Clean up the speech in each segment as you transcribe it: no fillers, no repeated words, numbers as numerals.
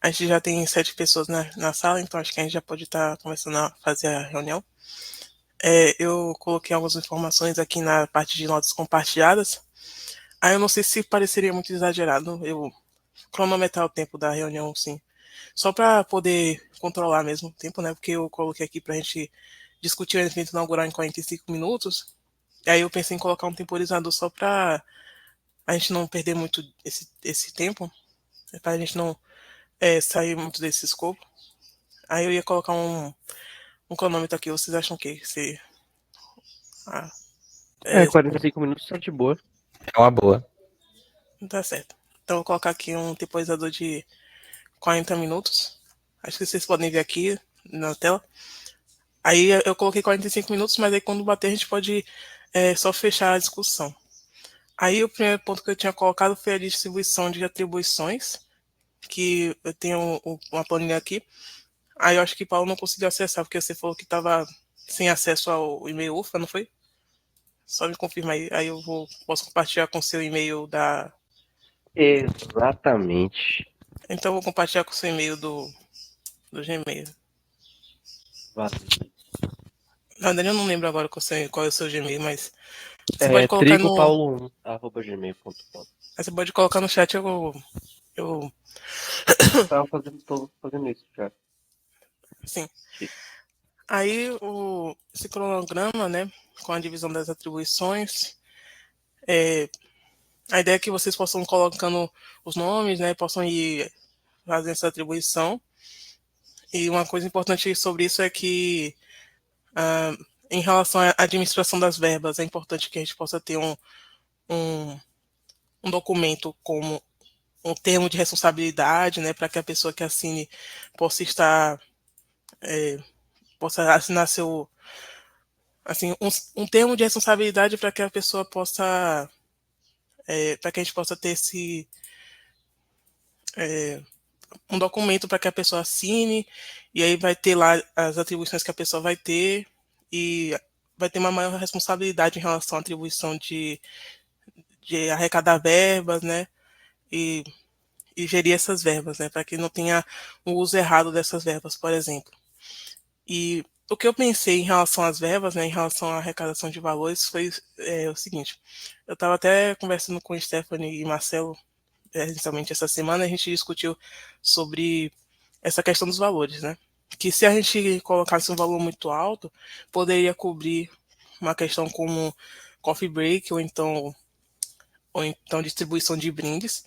A gente já tem 7 pessoas na sala, então acho que a gente já pode estar começando a fazer a reunião. Eu coloquei algumas informações aqui na parte de notas compartilhadas. Aí eu não sei se pareceria muito exagerado eu cronometrar o tempo da reunião, sim. Só para poder controlar mesmo o tempo, né? Porque eu coloquei aqui para a gente discutir o evento inaugural em 45 minutos. E aí eu pensei em colocar um temporizador só para a gente não perder muito esse tempo, para a gente não sair muito desse escopo. Aí eu ia colocar um cronômetro aqui. Vocês acham que se, ah, É, é, 45 minutos tá de boa. É uma boa. não tá certo. Então eu vou colocar aqui um temporizador de 40 minutos. Acho que vocês podem ver aqui na tela. Aí eu coloquei 45 minutos, mas aí quando bater a gente pode só fechar a discussão. Aí o primeiro ponto que eu tinha colocado foi a distribuição de atribuições, que eu tenho uma planilha aqui. Aí eu acho que Paulo não conseguiu acessar, porque você falou que estava sem acesso ao e-mail UFA, não foi? Só me confirma aí. Aí posso compartilhar com o seu e-mail da. Exatamente. Então eu vou compartilhar com o seu e-mail do Gmail. Valeu. Na verdade, eu não lembro agora qual é o seu Gmail, mas você pode É colocar no. tricopaulo1@gmail.com. Você pode colocar no chat, eu Tava tô fazendo isso já. sim. Sim. Aí esse cronograma, né, com a divisão das atribuições, a ideia é que vocês possam colocando os nomes, né, possam ir fazendo essa atribuição. E uma coisa importante sobre isso é que, ah, em relação à administração das verbas, é importante que a gente possa ter um, um documento como um termo de responsabilidade, né, para que a pessoa que assine possa estar, possa assinar seu, assim, um termo de responsabilidade para que a pessoa possa, para que a gente possa ter um documento para que a pessoa assine, e aí vai ter lá as atribuições que a pessoa vai ter, e vai ter uma maior responsabilidade em relação à atribuição de arrecadar verbas, né, e, e gerir essas verbas, né, para que não tenha o uso errado dessas verbas, por exemplo. E o que eu pensei em relação às verbas, né, em relação à arrecadação de valores, foi o seguinte: eu estava até conversando com Stephanie e Marcelo, inicialmente essa semana, a gente discutiu sobre essa questão dos valores, né? Que se a gente colocasse um valor muito alto, poderia cobrir uma questão como coffee break ou então distribuição de brindes,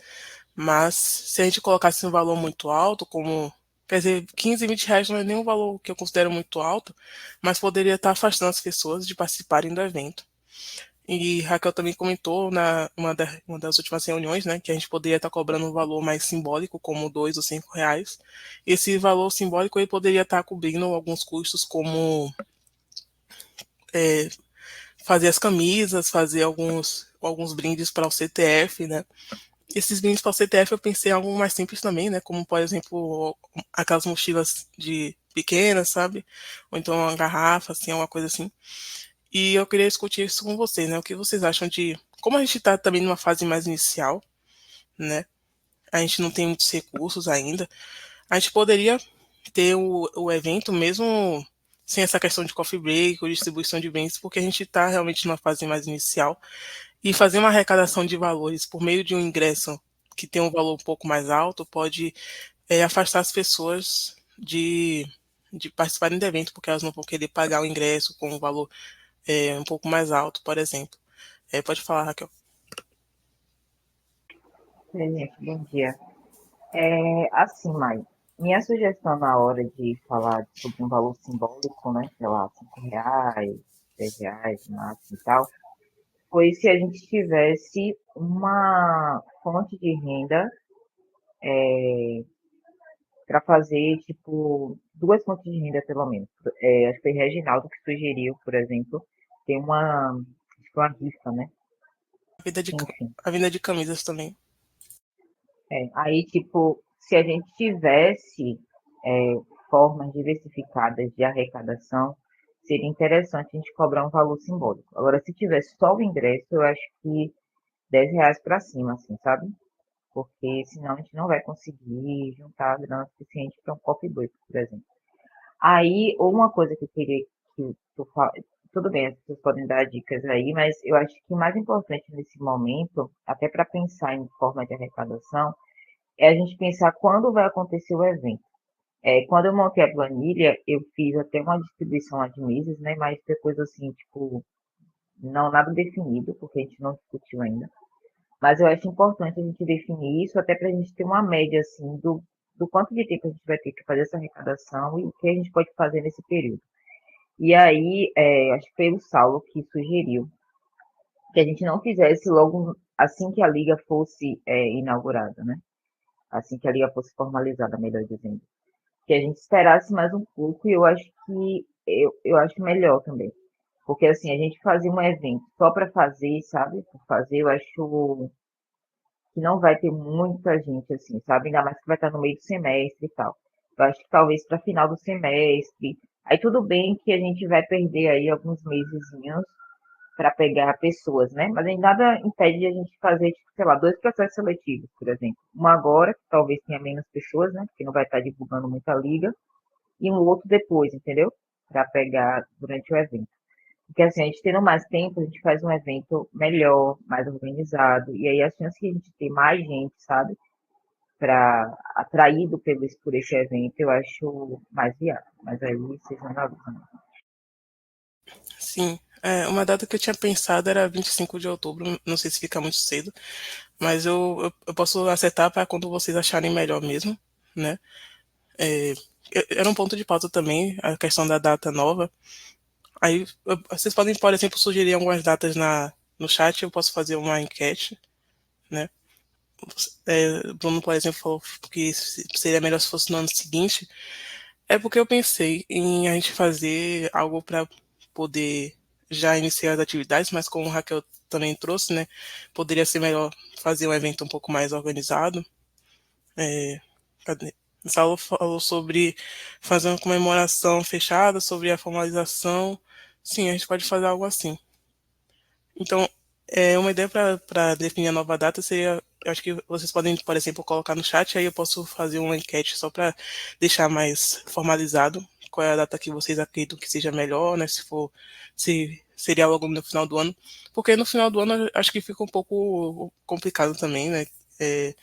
mas se a gente colocasse um valor muito alto, como, quer dizer, 15, 20 reais não é nenhum valor que eu considero muito alto, mas poderia estar afastando as pessoas de participarem do evento. E Raquel também comentou uma das últimas reuniões, né, que a gente poderia estar cobrando um valor mais simbólico, como 2 ou 5 reais. Esse valor simbólico ele poderia estar cobrindo alguns custos, como é, fazer as camisas, fazer alguns brindes para o CTF, né? Esses brindes para o CTF eu pensei em algo mais simples também, né? Como, por exemplo, aquelas mochilas de pequenas, sabe? Ou então uma garrafa, assim, uma coisa assim. E eu queria discutir isso com vocês, né? O que vocês acham de. Como a gente está também numa fase mais inicial, né? A gente não tem muitos recursos ainda. A gente poderia ter o evento mesmo sem essa questão de coffee break ou distribuição de bens, porque a gente está realmente numa fase mais inicial. E fazer uma arrecadação de valores por meio de um ingresso que tem um valor um pouco mais alto pode afastar as pessoas de participarem do evento, porque elas não vão querer pagar o ingresso com um valor um pouco mais alto, por exemplo. Pode falar, Raquel. Bom dia. Assim, Mai, minha sugestão na hora de falar sobre um valor simbólico, né, sei lá, 5 reais, 10 reais, no máximo e tal, foi se a gente tivesse uma fonte de renda para fazer, tipo, duas fontes de renda pelo menos. Acho que foi Reginaldo que sugeriu, por exemplo, ter acho que uma rifa, né? A venda de, Enfim. a venda de camisas também. Aí, tipo, se a gente tivesse é, formas diversificadas de arrecadação, seria interessante a gente cobrar um valor simbólico. Agora, se tivesse só o ingresso, eu acho que 10 reais para cima, assim, sabe? porque senão a gente não vai conseguir juntar a grana suficiente para um coffee break, por exemplo. Aí, ou uma coisa que eu queria que tu fala, tudo bem, as pessoas podem dar dicas aí, mas eu acho que o mais importante nesse momento, até para pensar em forma de arrecadação, é a gente pensar quando vai acontecer o evento. Quando eu montei a planilha, eu fiz até uma distribuição lá de meses, né? Mas foi coisa assim, tipo, não nada definido, porque a gente não discutiu ainda. Mas eu acho importante a gente definir isso, até para a gente ter uma média, assim, do quanto de tempo a gente vai ter que fazer essa arrecadação e o que a gente pode fazer nesse período. E aí, acho que foi o Saulo que sugeriu que a gente não fizesse logo assim que a liga fosse inaugurada, né? Assim que a liga fosse formalizada, melhor dizendo. Que a gente esperasse mais um pouco e eu acho que eu acho melhor também. Porque assim, a gente fazer um evento só para fazer, sabe? Por fazer, eu acho que não vai ter muita gente assim, sabe? Ainda mais que vai estar no meio do semestre e tal. Eu acho que talvez para final do semestre. Aí tudo bem que a gente vai perder aí alguns mesezinhos para pegar pessoas, né? Mas aí nada impede de a gente fazer, tipo, sei lá, 2 processos seletivos, por exemplo. Um agora, que talvez tenha menos pessoas, né? Porque não vai estar divulgando muita liga, e um outro depois, entendeu? Para pegar durante o evento. Porque assim, a gente tendo mais tempo, a gente faz um evento melhor, mais organizado, e aí a chance de a gente ter mais gente, sabe? Para atraído por esse evento, eu acho mais viável. Mas aí vocês não analisam. Sim. Uma data que eu tinha pensado era 25 de outubro, não sei se fica muito cedo, mas eu posso acertar para quando vocês acharem melhor mesmo, né? É, era um ponto de pauta também, a questão da data nova. Aí vocês podem, por exemplo, sugerir algumas datas no chat, eu posso fazer uma enquete, né? Bruno, por exemplo, falou que seria melhor se fosse no ano seguinte. É porque eu pensei em a gente fazer algo para poder já iniciar as atividades, mas como o Raquel também trouxe, né? Poderia ser melhor fazer um evento um pouco mais organizado. É, cadê? O Saulo falou sobre fazer uma comemoração fechada, sobre a formalização. Sim, a gente pode fazer algo assim. Então, uma ideia para definir a nova data seria, eu acho que vocês podem, por exemplo, colocar no chat, aí eu posso fazer uma enquete só para deixar mais formalizado qual é a data que vocês acreditam que seja melhor, né? Se seria logo no final do ano, porque no final do ano eu acho que fica um pouco complicado também, né? É,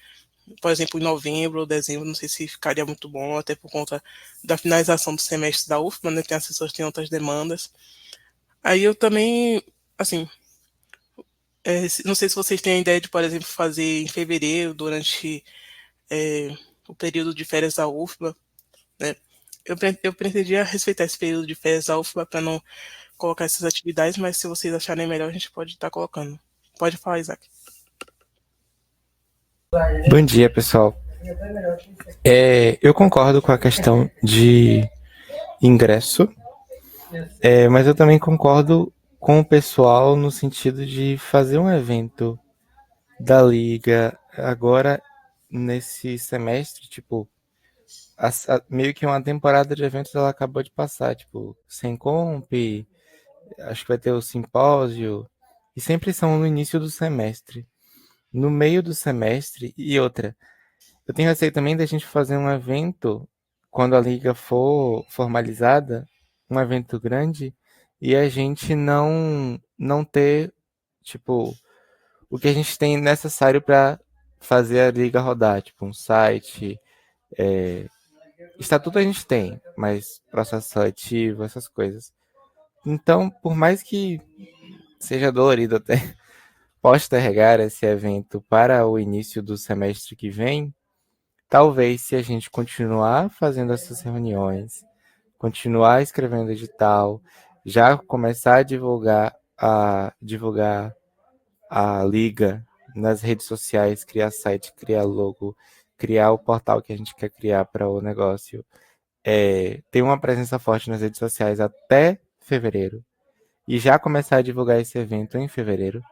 por exemplo, em novembro ou dezembro, não sei se ficaria muito bom, até por conta da finalização do semestre da UFMA, né? Tem as pessoas que têm outras demandas. Aí eu também, assim, não sei se vocês têm a ideia de, por exemplo, fazer em fevereiro, durante o período de férias da UFBA, né? Eu pretendia respeitar esse período de férias da UFBA para não colocar essas atividades, mas se vocês acharem melhor, a gente pode estar colocando. Pode falar, Isaac. Bom dia, pessoal. Eu concordo com a questão de ingresso, mas eu também concordo com o pessoal no sentido de fazer um evento da liga agora nesse semestre, tipo, meio que uma temporada de eventos ela acabou de passar, tipo, sem comp, acho que vai ter o simpósio, e sempre são no início do semestre. No meio do semestre, e outra, eu tenho receio também da gente fazer um evento, quando a liga for formalizada, um evento grande, e a gente não ter, tipo, o que a gente tem necessário para fazer a liga rodar, tipo um site, estatuto a gente tem, mas processo seletivo, essas coisas. Então, por mais que seja dolorido até postergar esse evento para o início do semestre que vem, talvez se a gente continuar fazendo essas reuniões, continuar escrevendo edital, já começar a divulgar a liga nas redes sociais, criar site, criar logo, criar o portal que a gente quer criar para o negócio, ter uma presença forte nas redes sociais até fevereiro e já começar a divulgar esse evento em fevereiro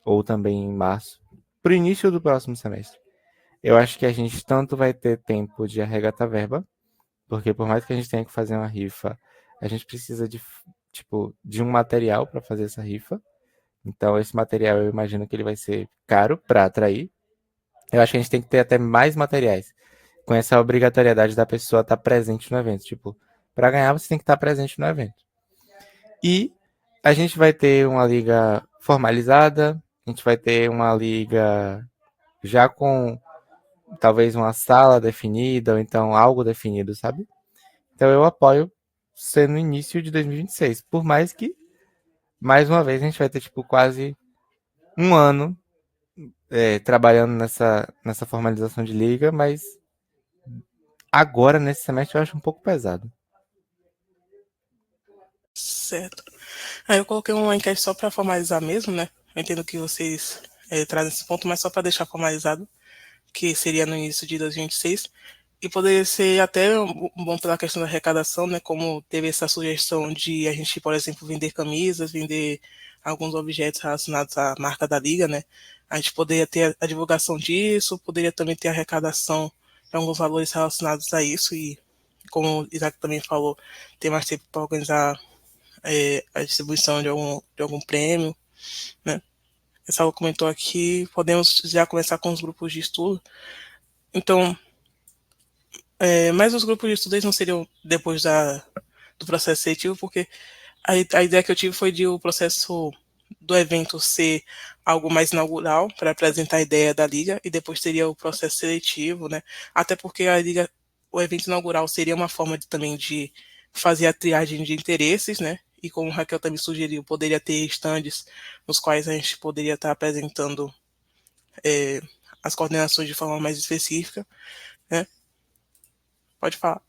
ou também em março, para o início do próximo semestre. Eu acho que a gente tanto vai ter tempo de arrecadar verba, porque por mais que a gente tenha que fazer uma rifa, a gente precisa de um material para fazer essa rifa. Então esse material eu imagino que ele vai ser caro para atrair. Eu acho que a gente tem que ter até mais materiais, com essa obrigatoriedade da pessoa estar presente no evento. Tipo, para ganhar você tem que estar presente no evento. E a gente vai ter uma liga formalizada, a gente vai ter uma liga já com talvez uma sala definida, ou então algo definido, sabe? Então eu apoio ser no início de 2026. Por mais que, mais uma vez, a gente vai ter, tipo, quase um ano trabalhando nessa formalização de liga, mas agora, nesse semestre, eu acho um pouco pesado. Certo. Aí eu coloquei uma enquete só para formalizar mesmo, né? Eu entendo que vocês trazem esse ponto, mas só para deixar formalizado, que seria no início de 2026. E poderia ser até bom pela questão da arrecadação, né? Como teve essa sugestão de a gente, por exemplo, vender camisas, vender alguns objetos relacionados à marca da liga, né? A gente poderia ter a divulgação disso, poderia também ter a arrecadação de alguns valores relacionados a isso e, como o Isaac também falou, ter mais tempo para organizar a distribuição de algum prêmio, né? Essa aula comentou aqui, podemos já começar com os grupos de estudo. Então, mas os grupos de estudo eles não seriam depois do processo seletivo, porque a ideia que eu tive foi de o processo do evento ser algo mais inaugural, para apresentar a ideia da liga, e depois teria o processo seletivo, né? Até porque a liga, o evento inaugural seria uma forma também de fazer a triagem de interesses, né? E como o Raquel também sugeriu, poderia ter estandes nos quais a gente poderia estar apresentando é, as coordenações de forma mais específica, né? Pode falar.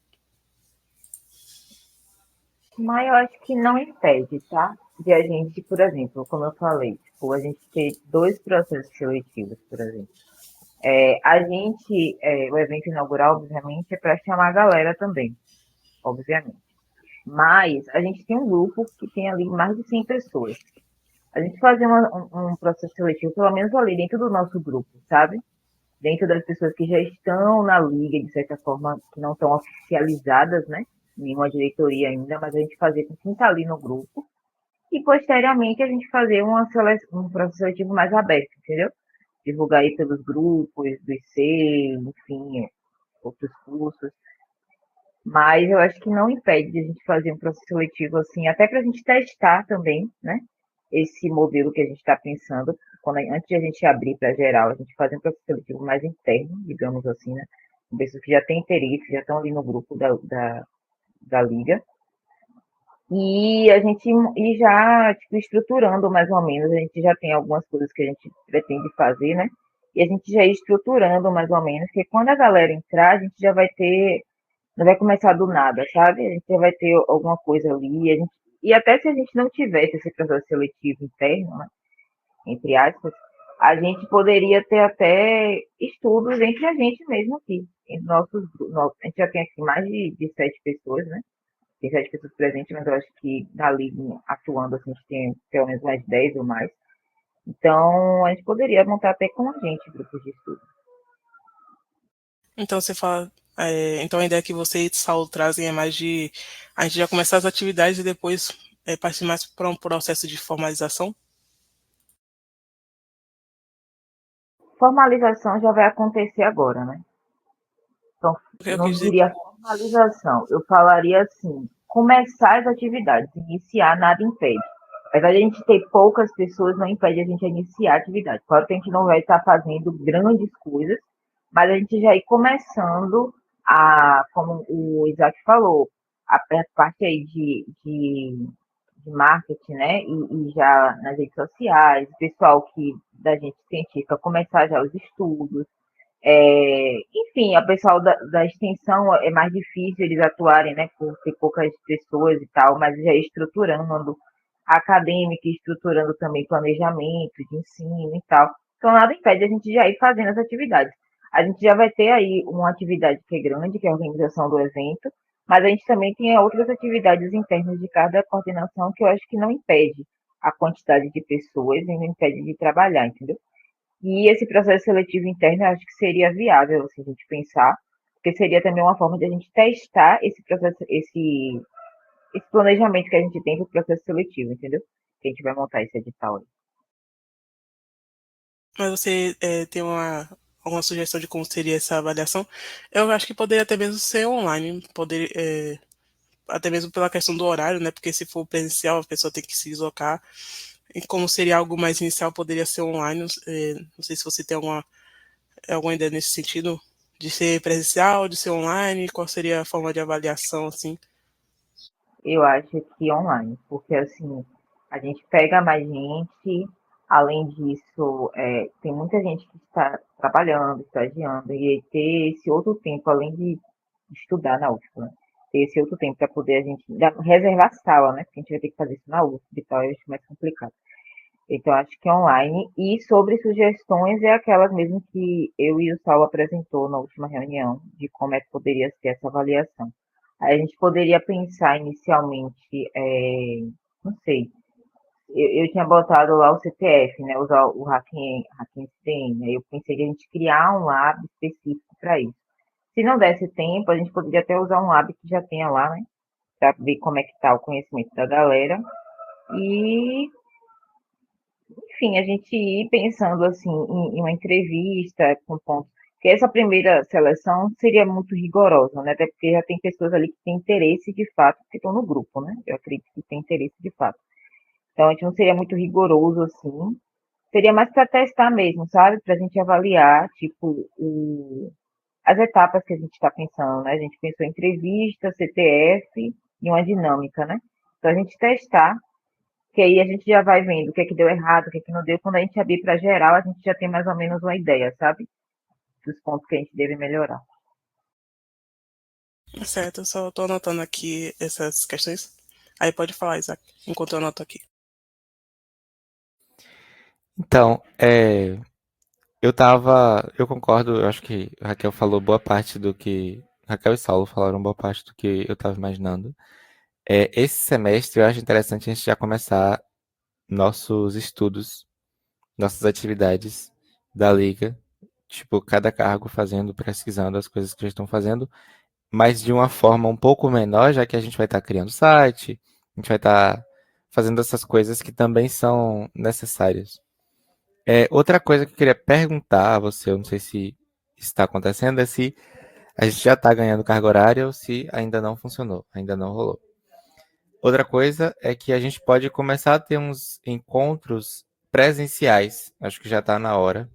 Mas eu acho que não impede, tá? De a gente, por exemplo, como eu falei, tipo, a gente ter dois processos seletivos, por exemplo. O evento inaugural, obviamente, é para chamar a galera também, obviamente. Mas a gente tem um grupo que tem ali mais de 100 pessoas. A gente fazer um processo seletivo, pelo menos ali dentro do nosso grupo, sabe? Dentro das pessoas que já estão na liga, de certa forma, que não estão oficializadas, né? Nenhuma diretoria ainda, mas a gente fazer com quem está ali no grupo. E posteriormente a gente fazer um processo seletivo mais aberto, entendeu? Divulgar aí pelos grupos, do IC, enfim, outros cursos. Mas eu acho que não impede de a gente fazer um processo seletivo assim, até para a gente testar também, né? Esse modelo que a gente está pensando, antes de a gente abrir para geral, a gente fazer um processo seletivo mais interno, digamos assim, né? Pessoas que já têm interesse, já estão ali no grupo da liga. E a gente e já tipo, estruturando mais ou menos, a gente já tem algumas coisas que a gente pretende fazer, né? E a gente já ir estruturando mais ou menos, porque quando a galera entrar, a gente já vai ter, não vai começar do nada, sabe? A gente já vai ter alguma coisa ali, e até se a gente não tivesse esse processo seletivo interno, né? Entre aspas, a gente poderia ter até estudos entre a gente mesmo aqui. A gente já tem aqui mais de 7 pessoas, né? Tem 7 pessoas presentes, mas eu acho que dali atuando assim, a gente tem pelo menos mais 10 ou mais. Então, a gente poderia montar até com a gente grupos de estudo. Então você fala. Então a ideia que você e Saulo trazem é mais de a gente já começar as atividades e depois partir mais para um processo de formalização? Formalização já vai acontecer agora, né? Então, Eu não quis dizer. diria formalização, eu falaria assim, começar as atividades, iniciar nada impede. Apesar de a gente ter poucas pessoas, não impede a gente iniciar a atividade. Claro que a gente não vai estar fazendo grandes coisas, mas a gente já ir começando como o Isaac falou, a parte aí de marketing, né? E já nas redes sociais, o pessoal que da gente científica começar já os estudos, enfim, a pessoal da extensão é mais difícil eles atuarem, né, por ter poucas pessoas e tal, mas já estruturando a acadêmica, estruturando também planejamento de ensino e tal. Então, nada impede a gente já ir fazendo as atividades. A gente já vai ter aí uma atividade que é grande, que é a organização do evento, mas a gente também tem outras atividades internas de cada coordenação que eu acho que não impede a quantidade de pessoas e não impede de trabalhar, entendeu? E esse processo seletivo interno, eu acho que seria viável, se a gente pensar, porque seria também uma forma de a gente testar esse processo, esse planejamento que a gente tem para o processo seletivo, entendeu? Que a gente vai montar esse edital aí. Mas você tem alguma sugestão de como seria essa avaliação? Eu acho que poderia até mesmo ser online, até mesmo pela questão do horário, né? Porque se for presencial, a pessoa tem que se deslocar. E como seria algo mais inicial, poderia ser online. Não sei se você tem alguma ideia nesse sentido, de ser presencial, de ser online, qual seria a forma de avaliação, assim? Eu acho que online, porque assim, a gente pega mais gente, além disso, tem muita gente que está trabalhando, estagiando, e aí ter esse outro tempo, além de estudar na UFBA, né? Ter esse outro tempo para poder a gente reservar sala, né? Porque a gente vai ter que fazer isso na UFBA e tal, eu acho mais complicado. Então, acho que é online. E sobre sugestões, é aquelas mesmo que eu e o Saulo apresentou na última reunião, de como é que poderia ser essa avaliação. Aí a gente poderia pensar inicialmente, não sei, eu tinha botado lá o CTF, né, usar o Hacking SDN. Aí eu pensei que a gente criar um lab específico para isso. Se não desse tempo, a gente poderia até usar um lab que já tenha lá, né, para ver como é que está o conhecimento da galera. E enfim, a gente ir pensando assim em uma entrevista com pontos, porque essa primeira seleção seria muito rigorosa, né? Até porque já tem pessoas ali que têm interesse de fato, que estão no grupo, né? Eu acredito que tem interesse de fato. Então a gente não seria muito rigoroso assim, seria mais para testar mesmo, sabe? Para a gente avaliar, tipo, as etapas que a gente está pensando, né? A gente pensou em entrevista, CTF e uma dinâmica, né? Então a gente testar que aí a gente já vai vendo o que é que deu errado, o que é que não deu. Quando a gente abrir para geral, a gente já tem mais ou menos uma ideia, sabe? Dos pontos que a gente deve melhorar. Certo, eu só estou anotando aqui essas questões. Aí pode falar, Isaac, enquanto eu anoto aqui. Então, eu concordo, eu acho que a Raquel falou boa parte do que, Raquel e Saulo falaram boa parte do que eu estava imaginando. Esse semestre eu acho interessante a gente já começar nossos estudos, nossas atividades da liga, tipo, cada cargo fazendo, pesquisando as coisas que já estão fazendo, mas de uma forma um pouco menor, já que a gente vai estar criando site, a gente vai estar fazendo essas coisas que também são necessárias. Outra coisa que eu queria perguntar a você, eu não sei se está acontecendo, é se a gente já está ganhando carga horária ou se ainda não funcionou, ainda não rolou. Outra coisa é que a gente pode começar a ter uns encontros presenciais. Acho que já está na hora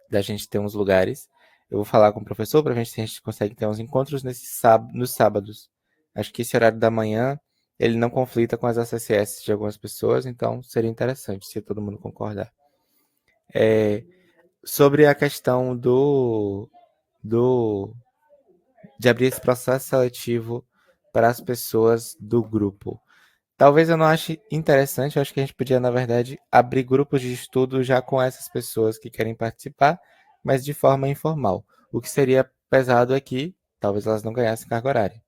da gente ter uns lugares. Eu vou falar com o professor para ver se a gente consegue ter uns encontros nos sábados. Acho que esse horário da manhã ele não conflita com as ACCS de algumas pessoas, então seria interessante se todo mundo concordar. Sobre a questão do de abrir esse processo seletivo para as pessoas do grupo. Talvez eu não ache interessante, eu acho que a gente podia, na verdade, abrir grupos de estudo já com essas pessoas que querem participar, mas de forma informal. O que seria pesado é que talvez elas não ganhassem carga horária.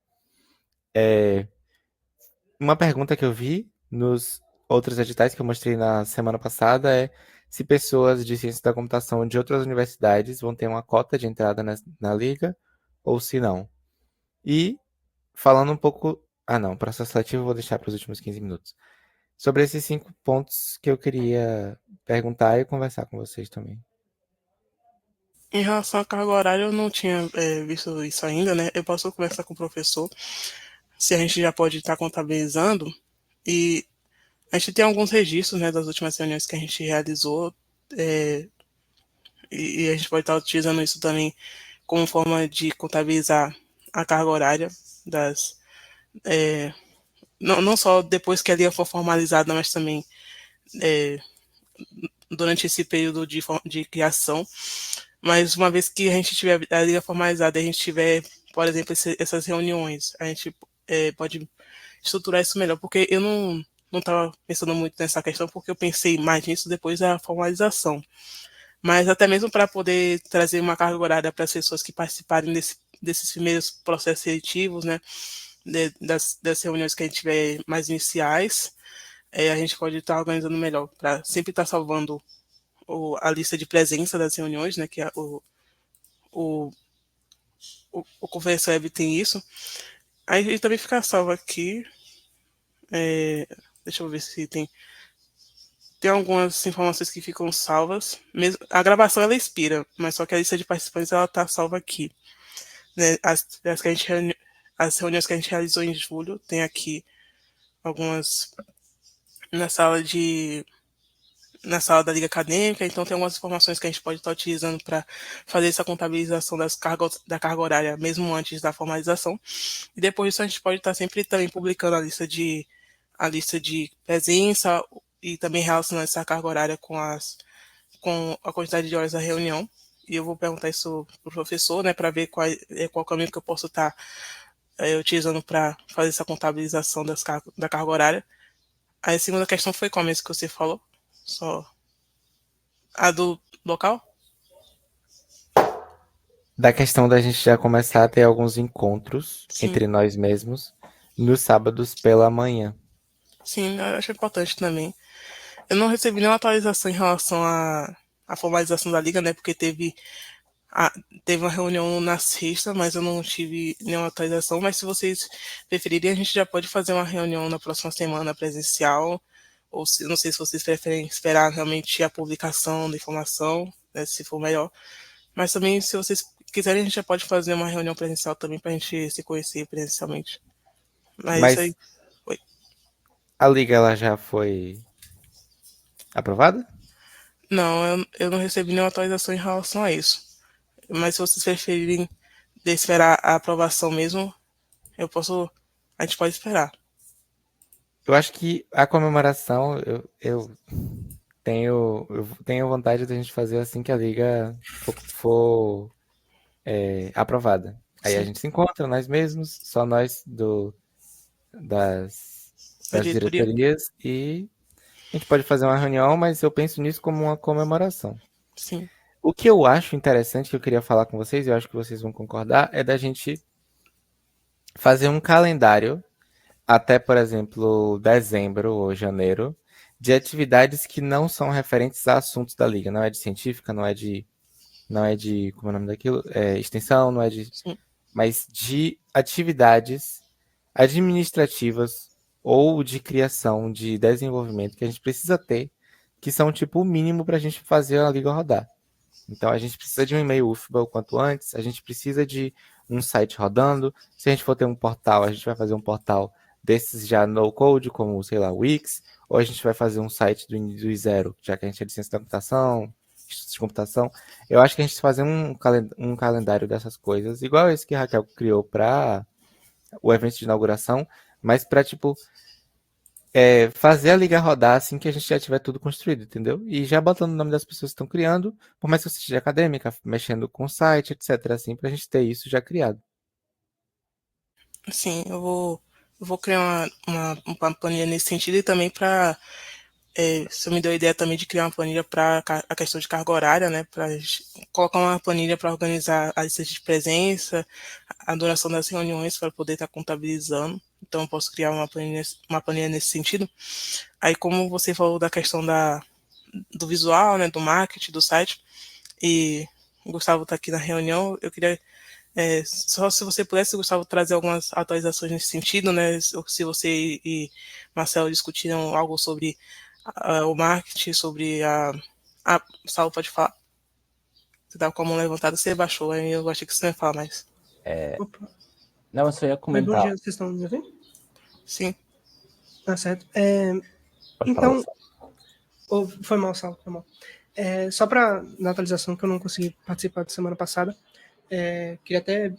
Uma pergunta que eu vi nos outros editais que eu mostrei na semana passada é se pessoas de ciência da computação de outras universidades vão ter uma cota de entrada na liga ou se não. E falando um pouco. Ah, não, processo seletivo eu vou deixar para os últimos 15 minutos. Sobre esses 5 pontos que eu queria perguntar e conversar com vocês também. Em relação à carga horária, eu não tinha visto isso ainda, né? Eu posso conversar com o professor se a gente já pode estar contabilizando. E a gente tem alguns registros, né, das últimas reuniões que a gente realizou, é, e a gente pode estar utilizando isso também como forma de contabilizar a carga horária das. Não só depois que a liga for formalizada, mas também durante esse período de criação. Mas uma vez que a gente tiver a liga formalizada, a gente tiver, por exemplo, essas reuniões, a gente pode estruturar isso melhor, porque eu não estava pensando muito nessa questão, porque eu pensei mais nisso depois da formalização. Mas até mesmo para poder trazer uma carga horária para as pessoas que participarem desses primeiros processos seletivos, né, das reuniões que a gente tiver mais iniciais, a gente pode estar organizando melhor, para sempre estar salvando a lista de presença das reuniões, né, que o, o Conversa Web tem isso. Aí ele também fica salvo aqui. Deixa eu ver se tem. tem algumas informações que ficam salvas. Mesmo, a gravação ela expira, mas só que a lista de participantes ela tá salva aqui. Né? As que a gente as reuniões que a gente realizou em julho, tem aqui algumas na sala de na sala da Liga Acadêmica, então tem algumas informações que a gente pode estar utilizando para fazer essa contabilização da carga horária, mesmo antes da formalização. E depois disso a gente pode estar sempre também publicando a lista de presença e também relacionando essa carga horária com a quantidade de horas da reunião. E eu vou perguntar isso para o professor, né, para ver qual caminho que eu posso estar utilizando para fazer essa contabilização da carga horária. Aí a segunda questão foi qual mesmo que você falou? Só a do local? Da questão da gente já começar a ter alguns encontros Sim. entre nós mesmos nos sábados pela manhã. Sim, eu acho importante também. Eu não recebi nenhuma atualização em relação à formalização da liga, né? Porque teve uma reunião na sexta, mas eu não tive nenhuma atualização. Mas se vocês preferirem, a gente já pode fazer uma reunião na próxima semana presencial. Ou não sei se vocês preferem esperar realmente a publicação da informação, né, se for melhor. Mas também, se vocês quiserem, a gente já pode fazer uma reunião presencial também para a gente se conhecer presencialmente. Mas isso aí. Mas a liga ela já foi aprovada? Não, eu não recebi nenhuma atualização em relação a isso. Mas se vocês preferirem esperar a aprovação mesmo, a gente pode esperar. Eu acho que a comemoração eu tenho vontade da gente fazer assim que a liga for aprovada. Aí a Sim, gente se encontra nós mesmos, só nós a das diretoria. diretorias e a gente pode fazer uma reunião, mas eu penso nisso como uma comemoração. Sim, O que eu acho interessante, que eu queria falar com vocês, e eu acho que vocês vão concordar, é da gente fazer um calendário até, por exemplo, dezembro ou janeiro, de atividades que não são referentes a assuntos da liga. Não é de científica, não é de, como é o nome daquilo? Extensão, não é de, sim, mas de atividades administrativas ou de criação, de desenvolvimento que a gente precisa ter, que são tipo o mínimo para a gente fazer a liga rodar. Então a gente precisa de um e-mail UFBA o quanto antes, a gente precisa de um site rodando. Se a gente for ter um portal, a gente vai fazer um portal desses já no code, como, sei lá, Wix, ou a gente vai fazer um site do zero, já que a gente é de ciência da computação, estudos de computação. Eu acho que a gente fazer um calendário dessas coisas, igual esse que a Raquel criou para o evento de inauguração, mas para tipo fazer a liga rodar assim que a gente já tiver tudo construído, entendeu? E já botando o nome das pessoas que estão criando, por mais que eu seja acadêmica, mexendo com o site, etc, assim, pra gente ter isso já criado. sim. Eu vou criar uma planilha nesse sentido e também para. Você me deu a ideia também de criar uma planilha para a questão de carga horária, né? Para colocar uma planilha para organizar a lista de presença, a duração das reuniões para poder estar contabilizando. Então, eu posso criar uma planilha nesse sentido. Aí, como você falou da questão do visual, né? Do marketing, do site, e o Gustavo está aqui na reunião, eu queria só se você pudesse, Gustavo, trazer algumas atualizações nesse sentido, né? Se você e Marcelo discutiram algo sobre o marketing, sobre Saulo pode falar. Você estava com a mão levantada, você baixou, aí eu achei que você não ia falar mais. Opa. Não, eu só ia Bom comentar. dia, vocês estão me ouvindo? Sim. Tá certo. Pode falar, Então, foi mal, Saulo, foi mal. Só para na atualização que eu não consegui participar da semana passada, queria até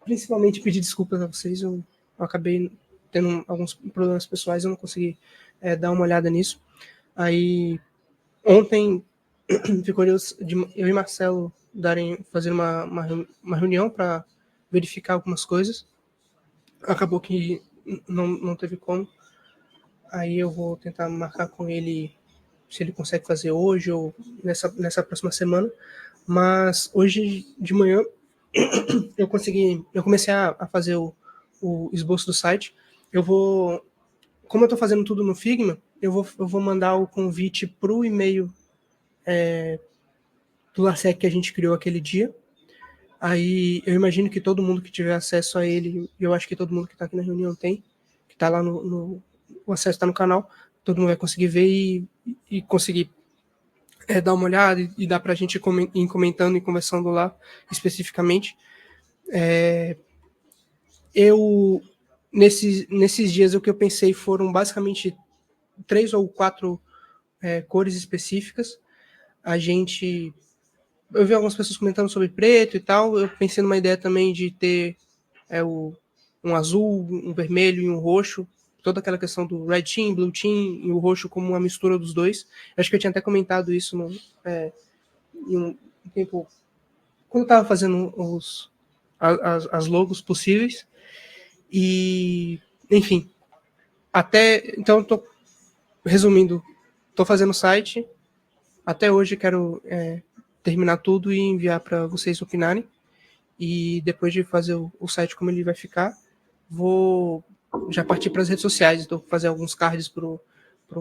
principalmente pedir desculpas a vocês. Eu acabei tendo alguns problemas pessoais, eu não consegui dar uma olhada nisso. Aí, ontem, ficou eu e Marcelo fazer uma reunião para verificar algumas coisas. Acabou que não teve como. Aí eu vou tentar marcar com ele se ele consegue fazer hoje ou nessa próxima semana. Mas hoje de manhã eu comecei a fazer o esboço do site. Como eu estou fazendo tudo no Figma, eu vou mandar o convite para o e-mail do LASEC que a gente criou aquele dia. Aí eu imagino que todo mundo que tiver acesso a ele, eu acho que todo mundo que está aqui na reunião tem, que está lá o acesso está no canal, todo mundo vai conseguir ver e conseguir dar uma olhada e dá para a gente ir comentando e conversando lá especificamente. Nesses dias, o que eu pensei foram basicamente 3 ou 4 cores específicas. Eu vi algumas pessoas comentando sobre preto e tal. Eu pensei numa ideia também de ter um azul, um vermelho e um roxo. Toda aquela questão do red team, blue team e o roxo como uma mistura dos dois. Acho que eu tinha até comentado isso em um tempo quando eu estava fazendo as logos possíveis. E, enfim, então eu tô resumindo, tô fazendo o site, até hoje quero terminar tudo e enviar para vocês opinarem, e depois de fazer o site como ele vai ficar, vou já partir para as redes sociais, então fazer alguns cards pro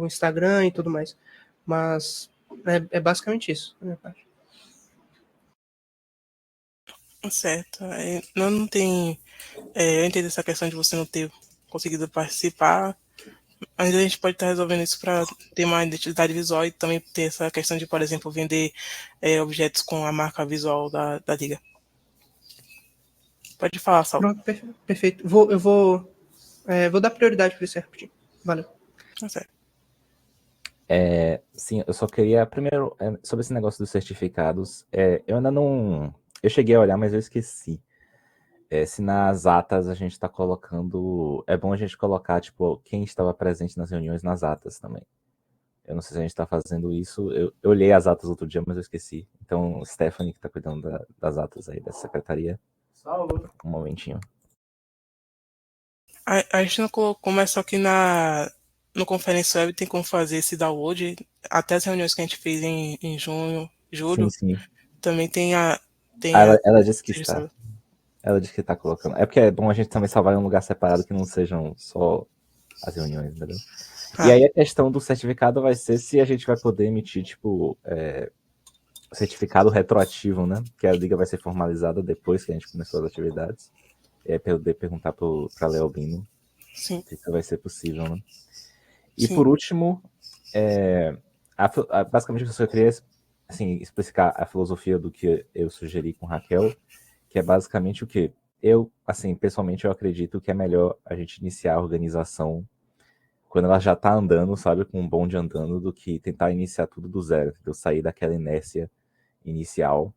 Instagram e tudo mais, mas é basicamente isso, da minha parte. Certo. Não tem. Eu entendo essa questão de você não ter conseguido participar, mas a gente pode estar resolvendo isso para ter uma identidade visual e também ter essa questão de, por exemplo, vender objetos com a marca visual da liga. Pode falar, Sal. Pronto, perfeito. Eu vou dar prioridade para esse rapidinho. Valeu. Tá certo. Sim, eu só queria, primeiro, sobre esse negócio dos certificados, eu ainda não... Eu cheguei a olhar, mas eu esqueci. Se nas atas a gente está colocando... É bom a gente colocar, tipo, quem estava presente nas reuniões nas atas também. Eu não sei se a gente está fazendo isso. Eu olhei as atas outro dia, mas eu esqueci. Então, Stephanie, que está cuidando das atas aí da secretaria. Um momentinho. A gente não colocou, mas só que no Conferência Web tem como fazer esse download. Até as reuniões que a gente fez em julho, Sim. também tem Ela disse que está. Ela disse que está colocando. É porque é bom a gente também salvar em um lugar separado que não sejam só as reuniões, entendeu? E aí a questão do certificado vai ser se a gente vai poder emitir, tipo, certificado retroativo, né? Que a liga vai ser formalizada depois que a gente começou as atividades. E aí poder perguntar para Léo Albino se isso vai ser possível, né? E por último, basicamente eu só queria assim, explicar a filosofia do que eu sugeri com Raquel, que é basicamente o que eu, assim, pessoalmente eu acredito que é melhor a gente iniciar a organização quando ela já tá andando, sabe, com um bonde andando, do que tentar iniciar tudo do zero, eu sair daquela inércia inicial,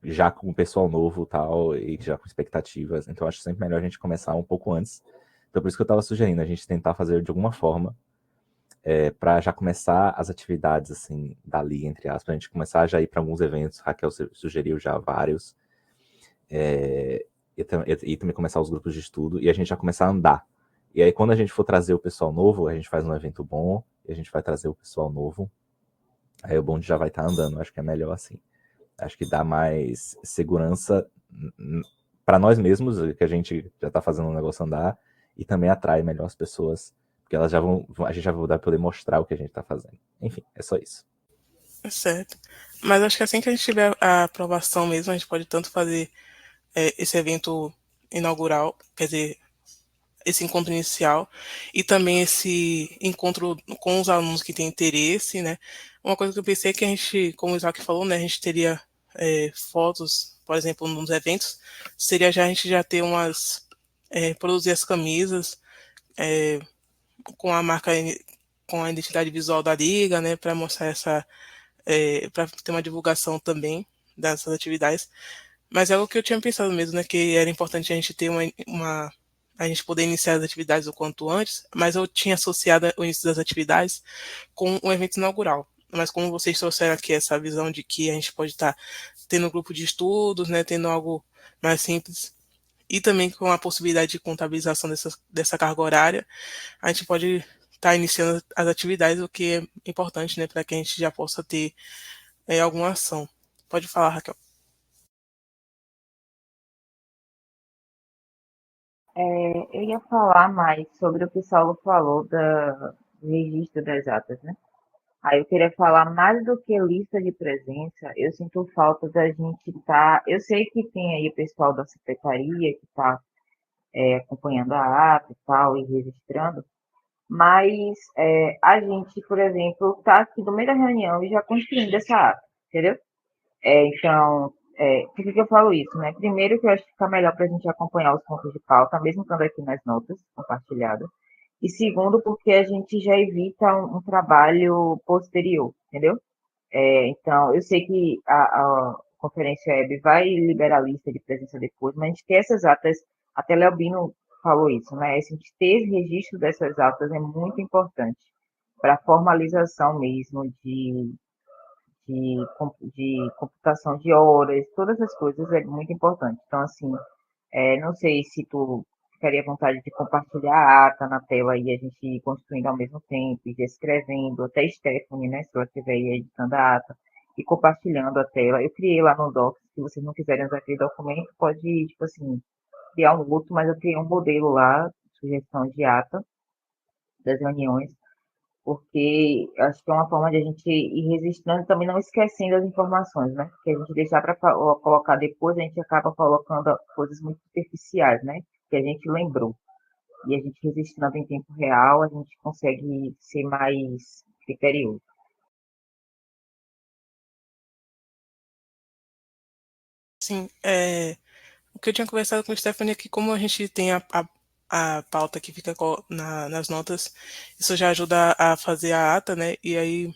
já com o pessoal novo tal, e já com expectativas. Então acho sempre melhor a gente começar um pouco antes. Então por isso que eu estava sugerindo, a gente tentar fazer de alguma forma para já começar as atividades assim dali, entre aspas, a gente começar a já ir para alguns eventos. Raquel sugeriu já vários, e também começar os grupos de estudo, e a gente já começar a andar. E aí quando a gente for trazer o pessoal novo, a gente faz um evento bom, e a gente vai trazer o pessoal novo, aí o bonde já vai estar andando. Acho que é melhor assim. Acho que dá mais segurança para nós mesmos, que a gente já está fazendo o negócio andar, e também atrai melhor as pessoas, porque elas já a gente já vai poder mostrar o que a gente está fazendo. Enfim, é só isso. Certo. Mas acho que assim que a gente tiver a aprovação mesmo, a gente pode tanto fazer esse evento inaugural, quer dizer, esse encontro inicial, e também esse encontro com os alunos que têm interesse, né? Uma coisa que eu pensei é que a gente, como o Isaac falou, né, a gente teria fotos, por exemplo, nos eventos, seria já a gente já ter produzir as camisas com a marca, com a identidade visual da liga, né, para mostrar para ter uma divulgação também dessas atividades. Mas é o que eu tinha pensado mesmo, né? Que era importante a gente ter a gente poder iniciar as atividades o quanto antes, mas eu tinha associado o início das atividades com o evento inaugural. Mas como vocês trouxeram aqui essa visão de que a gente pode estar tendo um grupo de estudos, né? Tendo algo mais simples, e também com a possibilidade de contabilização dessa carga horária, a gente pode estar iniciando as atividades, o que é importante, né? Para que a gente já possa ter alguma ação. Pode falar, Raquel. Eu ia falar mais sobre o que Saulo falou do registro das atas, né? Aí eu queria falar mais do que lista de presença. Eu sinto falta da gente estar. Eu sei que tem aí o pessoal da secretaria que está acompanhando a ata e tal, e registrando, Mas a gente, por exemplo, está aqui no meio da reunião e já construindo essa ata, entendeu? Então, por que eu falo isso, né? Primeiro que eu acho que fica melhor para a gente acompanhar os pontos de pauta, mesmo estando aqui nas notas compartilhadas. E segundo, porque a gente já evita um trabalho posterior, entendeu? Então, eu sei que a conferência web vai liberar a lista de presença depois, mas a gente ter essas atas, até Léo Bino falou isso, né? A gente ter registro dessas atas é muito importante para a formalização mesmo de computação de horas, todas as coisas é muito importante. Então, assim, não sei se tu ficaria à vontade de compartilhar a ata na tela e a gente ir construindo ao mesmo tempo, e escrevendo, até Stephanie, né, se ela estiver aí editando a ata, e compartilhando a tela. Eu criei lá no Docs, se vocês não quiserem usar aquele documento, pode, tipo assim, criar um outro, mas eu criei um modelo lá, sugestão de ata das reuniões, porque acho que é uma forma de a gente ir registrando e também não esquecendo as informações, né? Porque a gente deixar para colocar depois, a gente acaba colocando coisas muito superficiais, né? Que a gente lembrou. E a gente registrando em tempo real, a gente consegue ser mais criterioso. Sim, o que eu tinha conversado com o Stephanie é que como a gente tem a pauta que fica nas notas, isso já ajuda a fazer a ata, né? E aí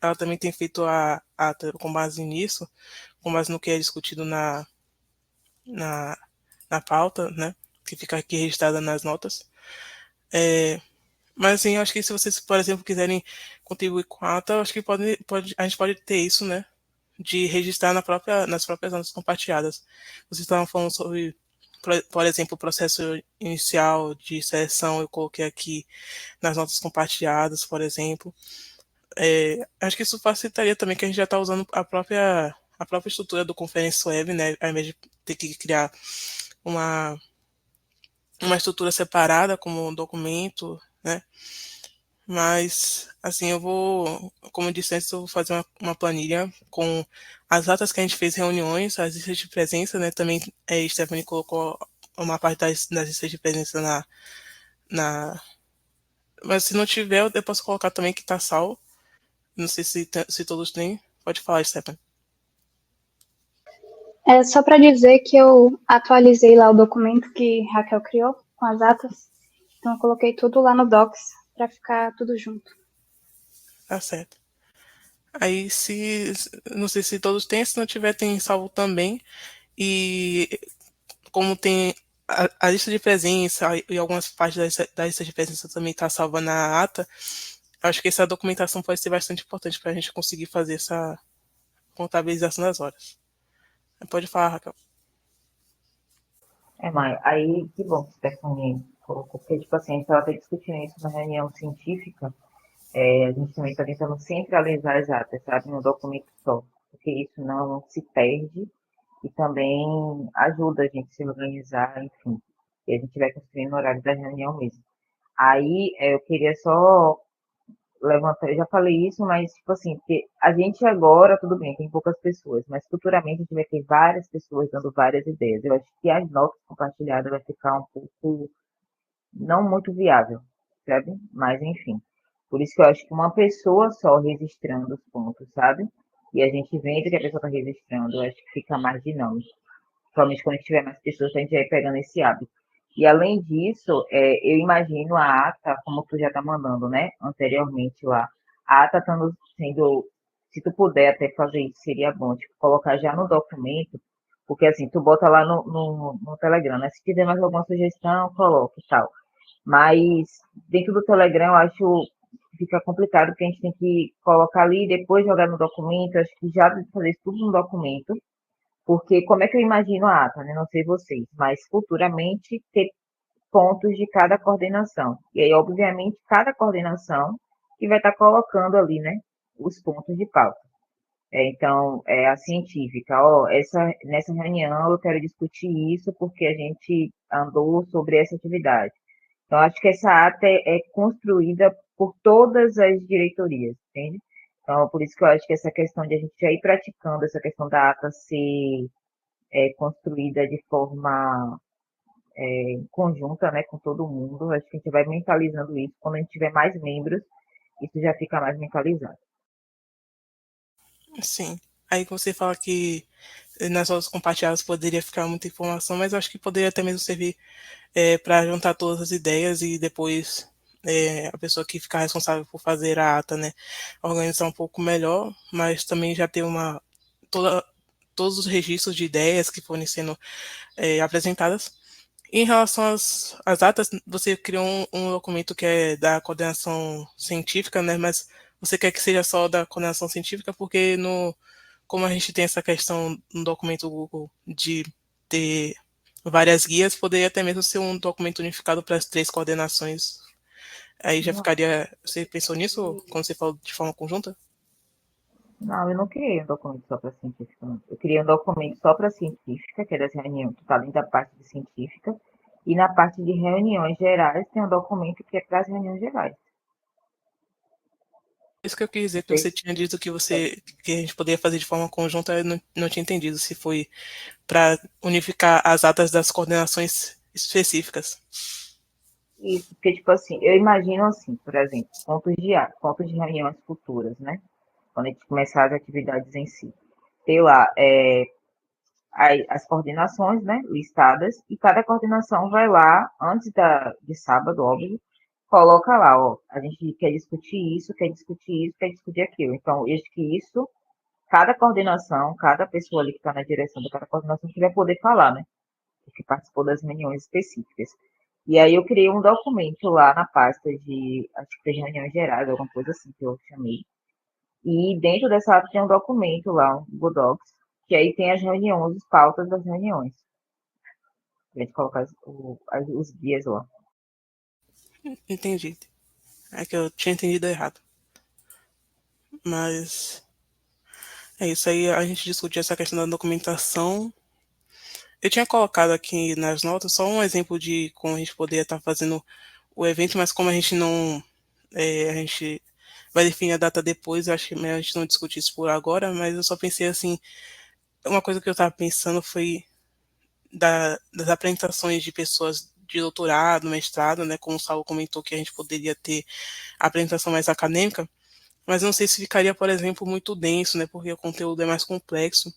ela também tem feito a ata com base nisso, com base no que é discutido na, na pauta, né? Que fica aqui registrada nas notas. Mas assim, eu acho que se vocês, por exemplo, quiserem contribuir com a ata, eu acho que a gente pode ter isso, né? De registrar nas próprias notas compartilhadas. Vocês estavam falando sobre, por exemplo, o processo inicial de seleção, eu coloquei aqui nas notas compartilhadas, por exemplo. Acho que isso facilitaria também, que a gente já está usando a própria estrutura do Conference Web, né? Ao invés de ter que criar uma, uma estrutura separada, como um documento, né? Mas, assim, como eu disse antes, eu vou fazer uma planilha com as datas que a gente fez reuniões, as listas de presença, né? Também Stephanie colocou uma parte das listas de presença na. Mas se não tiver, eu posso colocar também que tá salvo. Não sei se todos têm. Pode falar, Stephanie. É só para dizer que eu atualizei lá o documento que Raquel criou com as atas. Então eu coloquei tudo lá no Docs para ficar tudo junto. Tá certo. Aí não sei se todos têm, se não tiver, tem salvo também. E como tem a lista de presença e algumas partes da lista de presença também está salva na ata, acho que essa documentação pode ser bastante importante para a gente conseguir fazer essa contabilização das horas. Pode falar, Raquel. Mas aí, que bom que Stephanie colocou, porque, tipo assim, a gente estava até discutindo isso na reunião científica, a gente também está tentando centralizar as atas, sabe, no documento só, porque isso não se perde e também ajuda a gente a se organizar, enfim, e a gente vai construindo no horário da reunião mesmo. Aí eu queria só levantar, eu já falei isso, mas tipo assim, porque a gente agora, tudo bem, tem poucas pessoas, mas futuramente a gente vai ter várias pessoas dando várias ideias. Eu acho que as notas compartilhadas vai ficar um pouco não muito viável, sabe? Mas enfim. Por isso que eu acho que uma pessoa só registrando os pontos, sabe? E a gente vendo que a pessoa está registrando, eu acho que fica mais dinâmico. Principalmente quando tiver mais pessoas, a gente vai pegando esse hábito. E além disso, eu imagino a ata, como tu já tá mandando, né? Anteriormente lá. A ata estando sendo, se tu puder até fazer isso, seria bom, tipo, colocar já no documento, porque assim, tu bota lá no Telegram, né? Se tiver mais alguma sugestão, coloca e tal. Mas dentro do Telegram, eu acho que fica complicado, porque a gente tem que colocar ali e depois jogar no documento. Acho que já de fazer isso tudo no documento, porque como é que eu imagino a ata, né? Não sei vocês, mas futuramente ter pontos de cada coordenação. E aí, obviamente, cada coordenação que vai estar colocando ali, né, os pontos de pauta. Então, a científica, nessa reunião eu quero discutir isso porque a gente andou sobre essa atividade. Então, acho que essa ata é construída por todas as diretorias, entende? Então, por isso que eu acho que essa questão de a gente já ir praticando essa questão da ata ser construída de forma conjunta, né, com todo mundo. Acho que a gente vai mentalizando isso. Quando a gente tiver mais membros, isso já fica mais mentalizado. Sim. Aí você fala que nas aulas compartilhadas poderia ficar muita informação, mas eu acho que poderia até mesmo servir para juntar todas as ideias e depois a pessoa que ficar responsável por fazer a ata, né, organizar um pouco melhor, mas também já ter todos os registros de ideias que forem sendo apresentadas. Em relação às atas, você criou um documento que é da coordenação científica, né, mas você quer que seja só da coordenação científica, porque como a gente tem essa questão no documento Google de ter várias guias, poderia até mesmo ser um documento unificado para as 3 coordenações. Aí já ficaria. Você pensou nisso quando você falou de forma conjunta? Não, eu não criei um documento só para científica. Não. Eu criei um documento só para científica, que é das reuniões, que está dentro da parte de científica, e na parte de reuniões gerais tem um documento que é para as reuniões gerais. Isso que eu quis dizer, que você tinha dito que a gente poderia fazer de forma conjunta, eu não tinha entendido se foi para unificar as atas das coordenações específicas. Isso, porque, tipo assim, eu imagino assim, por exemplo, pontos de reuniões futuras, né? Quando a gente começar as atividades em si. Tem lá as coordenações, né, listadas, e cada coordenação vai lá, antes de sábado, óbvio, coloca lá, ó, a gente quer discutir isso, quer discutir isso, quer discutir aquilo. Então, acho que isso, cada coordenação, cada pessoa ali que está na direção daquela coordenação que vai poder falar, né, que participou das reuniões específicas. E aí eu criei um documento lá na pasta de, acho que foi reuniões gerais, alguma coisa assim que eu chamei. E dentro dessa ata tem um documento lá, um Google Docs, que aí tem as reuniões, as pautas das reuniões. A gente colocar os guias lá. Entendi. É que eu tinha entendido errado. Mas é isso aí, a gente discutiu essa questão da documentação. Eu tinha colocado aqui nas notas só um exemplo de como a gente poderia estar fazendo o evento, mas como a gente não. A gente vai definir a data depois, eu acho que é melhor a gente não discutir isso por agora, mas eu só pensei assim. Uma coisa que eu estava pensando foi das apresentações de pessoas de doutorado, mestrado, né? Como o Saulo comentou que a gente poderia ter a apresentação mais acadêmica, mas não sei se ficaria, por exemplo, muito denso, né? Porque o conteúdo é mais complexo.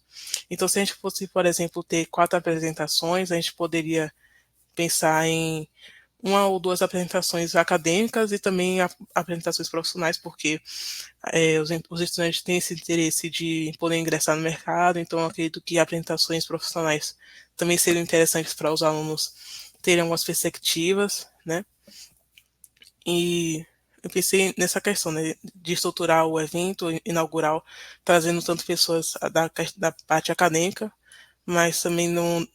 Então, se a gente fosse, por exemplo, ter 4 apresentações, a gente poderia pensar em 1 ou 2 apresentações acadêmicas e também apresentações profissionais, porque os estudantes têm esse interesse de poder ingressar no mercado, então eu acredito que apresentações profissionais também seriam interessantes para os alunos terem algumas perspectivas, né? E eu pensei nessa questão, né, de estruturar o evento inaugural, trazendo tanto pessoas da parte acadêmica, mas também não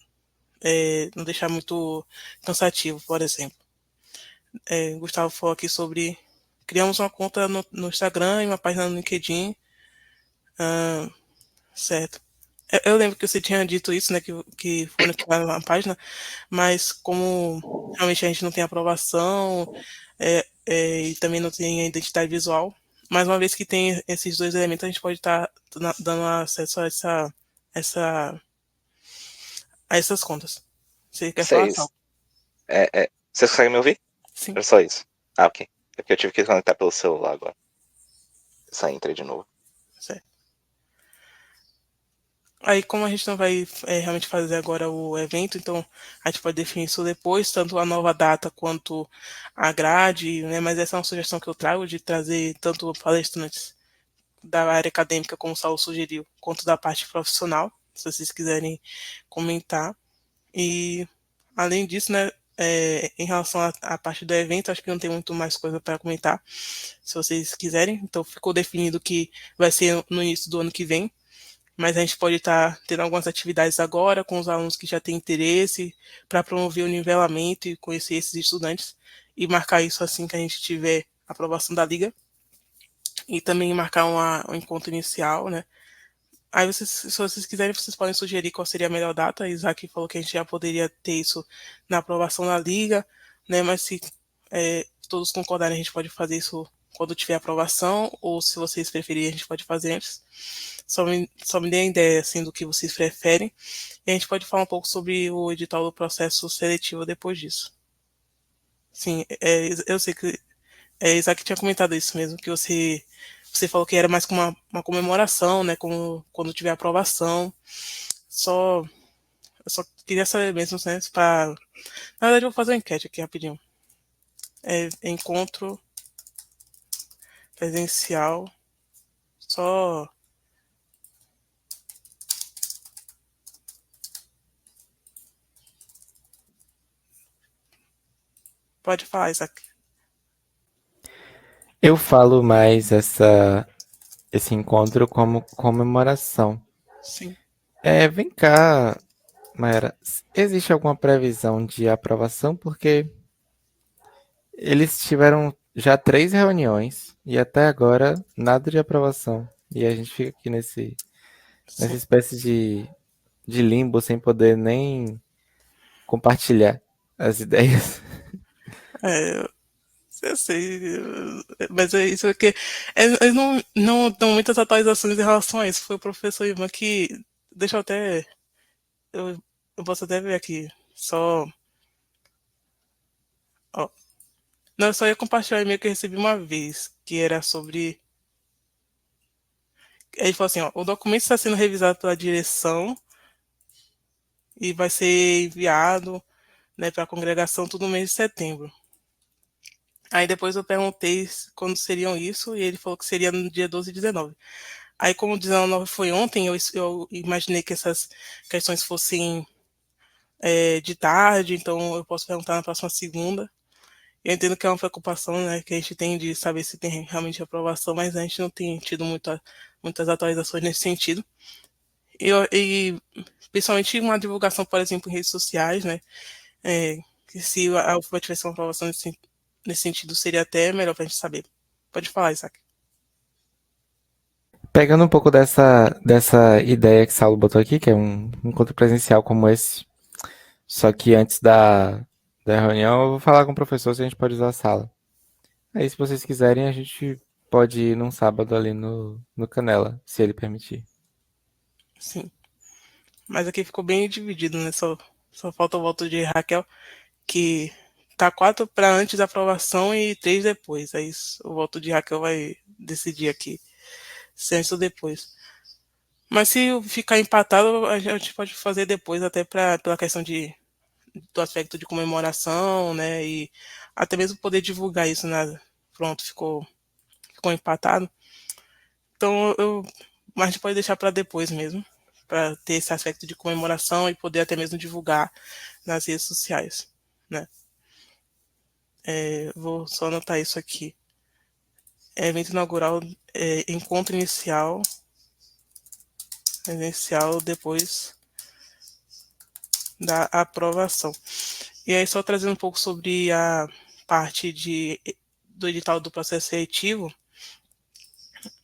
deixar muito cansativo, por exemplo. Gustavo falou aqui sobre criamos uma conta no Instagram e uma página no LinkedIn. Certo. Eu lembro que você tinha dito isso, né, que foram criar uma página, mas como realmente a gente não tem aprovação e também não tem a identidade visual, mas uma vez que tem esses 2 elementos, a gente pode estar dando acesso essa, a essas contas. Você quer falar, Sal? Vocês conseguem me ouvir? Sim. Era só isso. Ah, ok. É porque eu tive que conectar pelo celular agora. Entrei de novo. Certo. Aí, como a gente não vai realmente fazer agora o evento, então a gente pode definir isso depois, tanto a nova data quanto a grade, né? Mas essa é uma sugestão que eu trago de trazer tanto palestrantes da área acadêmica, como o Saulo sugeriu, quanto da parte profissional, se vocês quiserem comentar. E, além disso, né, em relação à parte do evento, acho que não tem muito mais coisa para comentar, se vocês quiserem. Então, ficou definido que vai ser no início do ano que vem, mas a gente pode estar tendo algumas atividades agora com os alunos que já têm interesse para promover o nivelamento e conhecer esses estudantes e marcar isso assim que a gente tiver a aprovação da liga e também marcar um encontro inicial, né? Aí, se vocês quiserem, vocês podem sugerir qual seria a melhor data. A Isaac falou que a gente já poderia ter isso na aprovação da liga, né? Mas se todos concordarem, a gente pode fazer isso quando tiver aprovação, ou se vocês preferirem, a gente pode fazer antes. só me dê a ideia assim, do que vocês preferem, e a gente pode falar um pouco sobre o edital do processo seletivo depois disso. Sim, eu sei que Isaac tinha comentado isso mesmo, que você falou que era mais como uma comemoração, né, como quando tiver aprovação. Eu só queria saber mesmo, né, na verdade, eu vou fazer uma enquete aqui rapidinho. Encontro presencial, só... Pode falar, Isaac. Eu falo mais esse encontro como comemoração. Sim. Vem cá, Mayara, existe alguma previsão de aprovação? Porque eles tiveram já 3 reuniões e até agora nada de aprovação. E a gente fica aqui nessa Sim. espécie de limbo sem poder nem compartilhar as ideias. Eu sei, mas é isso que eles não dão muitas atualizações em relação a isso. Foi o professor Ivan que deixa eu até eu posso até ver aqui. Ó, não, eu só ia compartilhar o e-mail que eu recebi uma vez, que era sobre. Ele falou assim, ó, o documento está sendo revisado pela direção e vai ser enviado, né, para a congregação todo mês de setembro. Aí depois eu perguntei quando seriam isso, e ele falou que seria no dia 12 e 19. Aí, como o 19 foi ontem, eu imaginei que essas questões fossem de tarde, então eu posso perguntar na próxima segunda. Eu entendo que é uma preocupação, né, que a gente tem de saber se tem realmente aprovação, mas a gente não tem tido muitas atualizações nesse sentido. E principalmente uma divulgação, por exemplo, em redes sociais, né, que se tivesse uma aprovação nesse sentido, seria até melhor para a gente saber. Pode falar, Isaac. Pegando um pouco dessa ideia que Saulo botou aqui, que é um encontro presencial como esse, só que antes da reunião, eu vou falar com o professor se a gente pode usar a sala. Aí, se vocês quiserem, a gente pode ir num sábado ali no Canela, se ele permitir. Sim. Mas aqui ficou bem dividido, né? Só falta o voto de Raquel, que tá 4 para antes da aprovação e 3 depois. Aí o voto de Raquel vai decidir aqui se antes ou depois. Mas se ficar empatado, a gente pode fazer depois, até pela questão do aspecto de comemoração, né? E até mesmo poder divulgar isso, né? Pronto, ficou empatado. Então, mas a gente pode deixar para depois mesmo, para ter esse aspecto de comemoração e poder até mesmo divulgar nas redes sociais, né? Vou só anotar isso aqui. Evento inaugural, encontro inicial, depois da aprovação. E aí, só trazendo um pouco sobre a parte do edital do processo seletivo,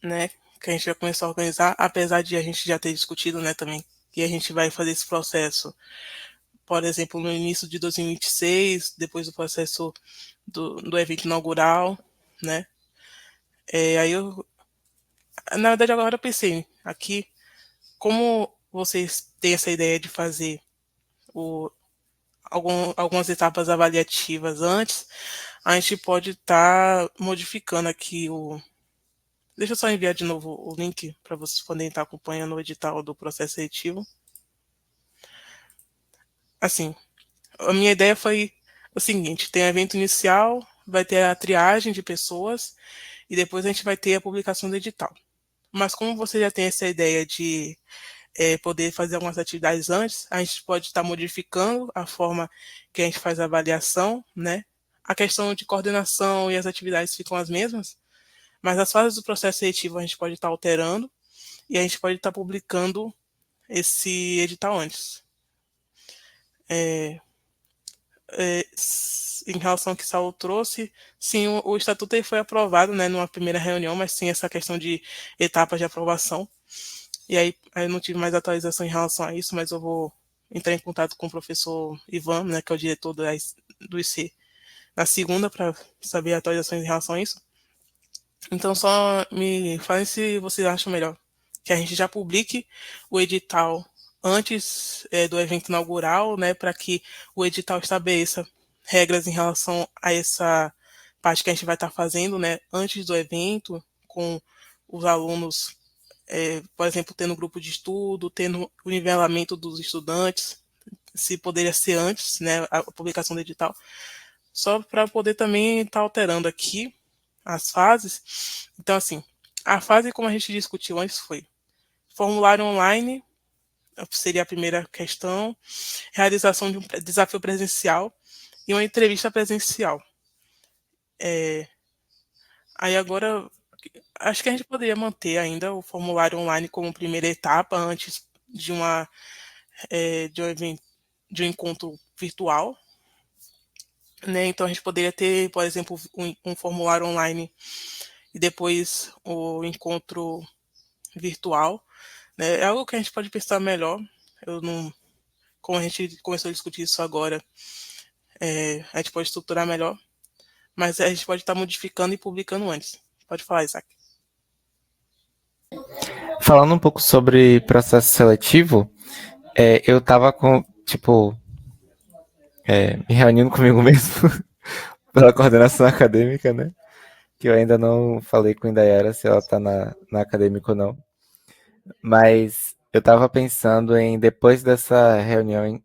né, que a gente vai começar a organizar, apesar de a gente já ter discutido, né, também, que a gente vai fazer esse processo, por exemplo, no início de 2026, depois do processo do evento inaugural, né. Aí na verdade, agora eu pensei aqui, como vocês têm essa ideia de fazer algumas etapas avaliativas antes, a gente pode estar modificando aqui Deixa eu só enviar de novo o link para vocês poderem estar acompanhando o edital do processo seletivo. Assim, a minha ideia foi o seguinte: tem o evento inicial, vai ter a triagem de pessoas e depois a gente vai ter a publicação do edital. Mas como você já tem essa ideia de poder fazer algumas atividades antes, a gente pode estar modificando a forma que a gente faz a avaliação, né? A questão de coordenação e as atividades ficam as mesmas, mas as fases do processo seletivo a gente pode estar alterando e a gente pode estar publicando esse edital antes. Em relação ao que Saulo trouxe, sim, o estatuto foi aprovado, né, numa primeira reunião, mas sim essa questão de etapas de aprovação. E aí eu não tive mais atualização em relação a isso, mas eu vou entrar em contato com o professor Ivan, né, que é o diretor do IC, na segunda, para saber atualizações em relação a isso. Então, só me falem se vocês acham melhor que a gente já publique o edital antes do evento inaugural, né, para que o edital estabeleça regras em relação a essa parte que a gente vai estar fazendo, né, antes do evento, com os alunos, por exemplo, tendo grupo de estudo, tendo o nivelamento dos estudantes, se poderia ser antes, né, a publicação do edital, só para poder também estar alterando aqui as fases. Então, assim, a fase, como a gente discutiu antes, foi formulário online, seria a primeira questão, realização de um desafio presencial e uma entrevista presencial. Aí agora, acho que a gente poderia manter ainda o formulário online como primeira etapa antes de de um evento, de um encontro virtual, né? Então a gente poderia ter, por exemplo, um formulário online e depois o encontro virtual, né? É algo que a gente pode pensar melhor. Eu não, como a gente começou a discutir isso agora, a gente pode estruturar melhor, mas a gente pode estar modificando e publicando antes. Pode falar, Isaac. Falando um pouco sobre processo seletivo, eu tava me reunindo comigo mesmo pela coordenação acadêmica, né? Que eu ainda não falei com a Indaiara se ela tá na acadêmica ou não. Mas eu tava pensando em, depois dessa reunião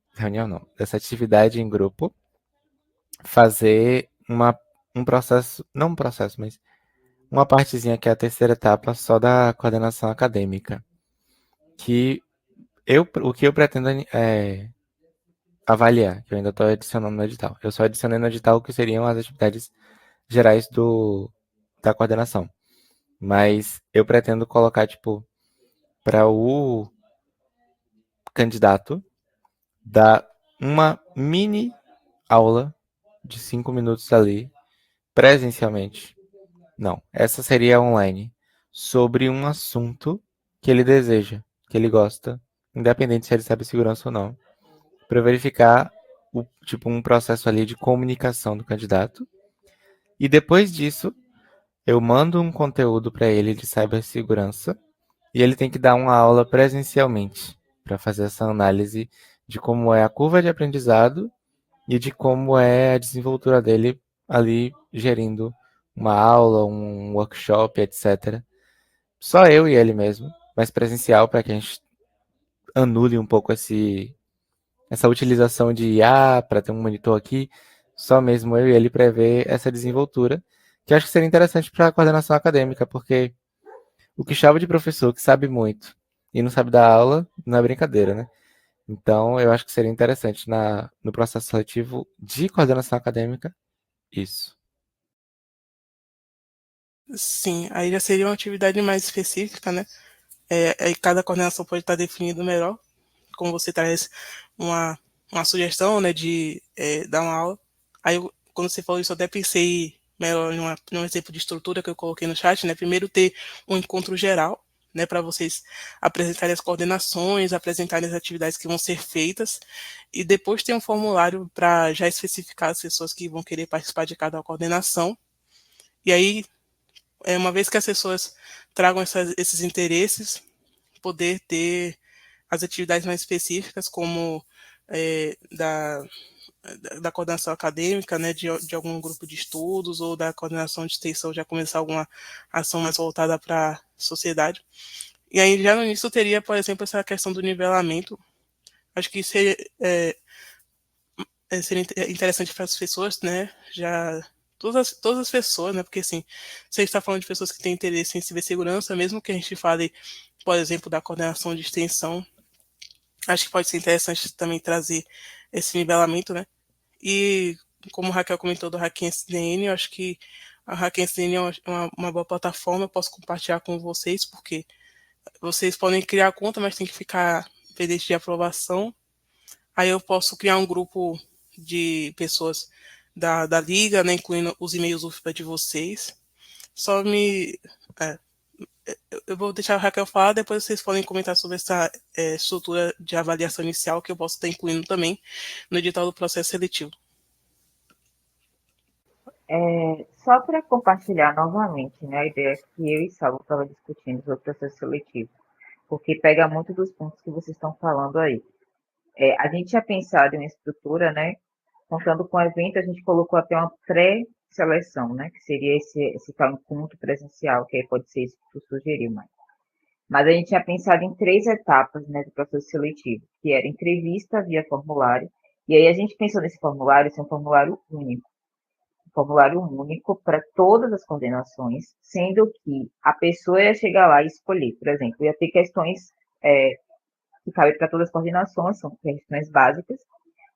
não, dessa atividade em grupo, fazer um processo, não um processo, mas uma partezinha que é a terceira etapa só da coordenação acadêmica. Que o que eu pretendo avaliar, que eu ainda estou adicionando no edital. Eu só adicionei no edital o que seriam as atividades gerais da coordenação. Mas eu pretendo colocar, para o candidato dar uma mini aula de 5 minutos ali, presencialmente. Não, essa seria online, sobre um assunto que ele deseja, que ele gosta, independente se ele sabe segurança ou não, para verificar um processo ali de comunicação do candidato. E depois disso, eu mando um conteúdo para ele de cibersegurança e ele tem que dar uma aula presencialmente para fazer essa análise de como é a curva de aprendizado e de como é a desenvoltura dele ali gerindo uma aula, um workshop, etc. Só eu e ele mesmo, mas presencial para que a gente anule um pouco essa utilização de IA para ter um monitor aqui, só mesmo eu e ele para ver essa desenvoltura, que eu acho que seria interessante para a coordenação acadêmica, porque o que chave de professor que sabe muito e não sabe dar aula não é brincadeira, né? Então, eu acho que seria interessante no processo seletivo de coordenação acadêmica isso. Sim, aí já seria uma atividade mais específica, né? Aí cada coordenação pode estar definido melhor, como você traz uma sugestão, né, de dar uma aula. Aí, quando você falou isso, eu até pensei melhor num exemplo de estrutura que eu coloquei no chat, né? Primeiro ter um encontro geral, né, para vocês apresentarem as coordenações, apresentarem as atividades que vão ser feitas, e depois ter um formulário para já especificar as pessoas que vão querer participar de cada coordenação. E aí, uma vez que as pessoas tragam esses interesses, poder ter as atividades mais específicas, como da coordenação acadêmica, né, de algum grupo de estudos, ou da coordenação de extensão, já começar alguma ação mais voltada para a sociedade. E aí, já no início, teria, por exemplo, essa questão do nivelamento. Acho que seria interessante para as pessoas, né, já todas as pessoas, né? Porque assim, você está falando de pessoas que têm interesse em cibersegurança, mesmo que a gente fale, por exemplo, da coordenação de extensão, acho que pode ser interessante também trazer esse nivelamento, né? E como o Raquel comentou do Hacking SDN, eu acho que a Hacking SDN é uma boa plataforma, eu posso compartilhar com vocês, porque vocês podem criar a conta, mas tem que ficar pendente de aprovação. Aí eu posso criar um grupo de pessoas da liga, né, incluindo os e-mails UFPA de vocês. Só me. Eu vou deixar a Raquel falar, depois vocês podem comentar sobre essa estrutura de avaliação inicial que eu posso estar incluindo também no edital do processo seletivo. Só para compartilhar novamente, né, a ideia que eu e Salvo estavam discutindo sobre o processo seletivo. porque pega muito dos pontos que vocês estão falando aí. A gente tinha pensado em uma estrutura, né? Contando com o evento, a gente colocou até uma pré-seleção, né? Que seria esse tal encontro presencial, que aí pode ser isso que tu sugeriu, mas a gente tinha pensado em 3 etapas, né, do processo seletivo, que era entrevista via formulário, e aí a gente pensou nesse formulário ser um formulário único para todas as coordenações, sendo que a pessoa ia chegar lá e escolher, por exemplo, ia ter questões que cabem para todas as coordenações, são questões básicas,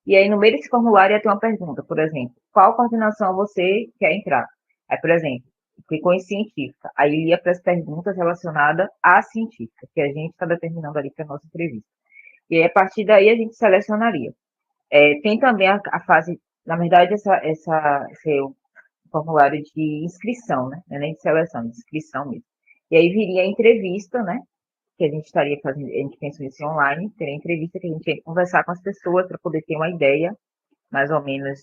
e aí no meio desse formulário ia ter uma pergunta, por exemplo, qual coordenação você quer entrar? Aí, por exemplo, clicou em científica, aí ia para as perguntas relacionadas à científica, que a gente está determinando ali para a nossa entrevista. E aí, a partir daí, a gente selecionaria. Tem também a fase, na verdade, esse formulário de inscrição, né? Não é nem de seleção, de inscrição mesmo. E aí viria a entrevista, né? Que a gente estaria fazendo, a gente pensou isso online, teria entrevista que a gente ia conversar com as pessoas para poder ter uma ideia, mais ou menos,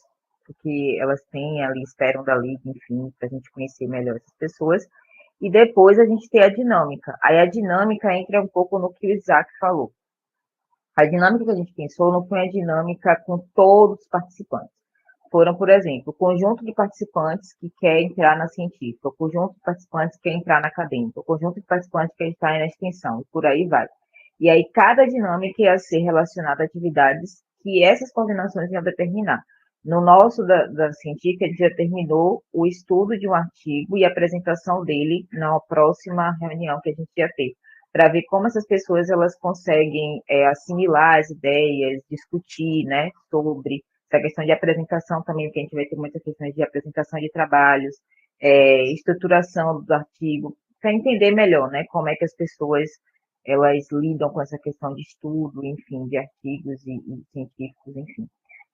do que elas têm ali, esperam dali, enfim, para a gente conhecer melhor essas pessoas. E depois a gente tem a dinâmica. Aí a dinâmica entra um pouco no que o Isaac falou. A dinâmica que a gente pensou não foi a dinâmica com todos os participantes. Foram, por exemplo, o conjunto de participantes que quer entrar na científica, o conjunto de participantes que quer entrar na acadêmica, o conjunto de participantes que quer entrar na extensão, e por aí vai. E aí, cada dinâmica ia ser relacionada a atividades que essas coordenações iam determinar. No nosso da científica, a gente já terminou o estudo de um artigo e a apresentação dele na próxima reunião que a gente ia ter, para ver como essas pessoas elas conseguem assimilar as ideias, discutir, né, sobre essa questão de apresentação também, porque a gente vai ter muitas questões de apresentação de trabalhos, estruturação do artigo, para entender melhor, né, como é que as pessoas elas lidam com essa questão de estudo, enfim, de artigos e científicos, enfim.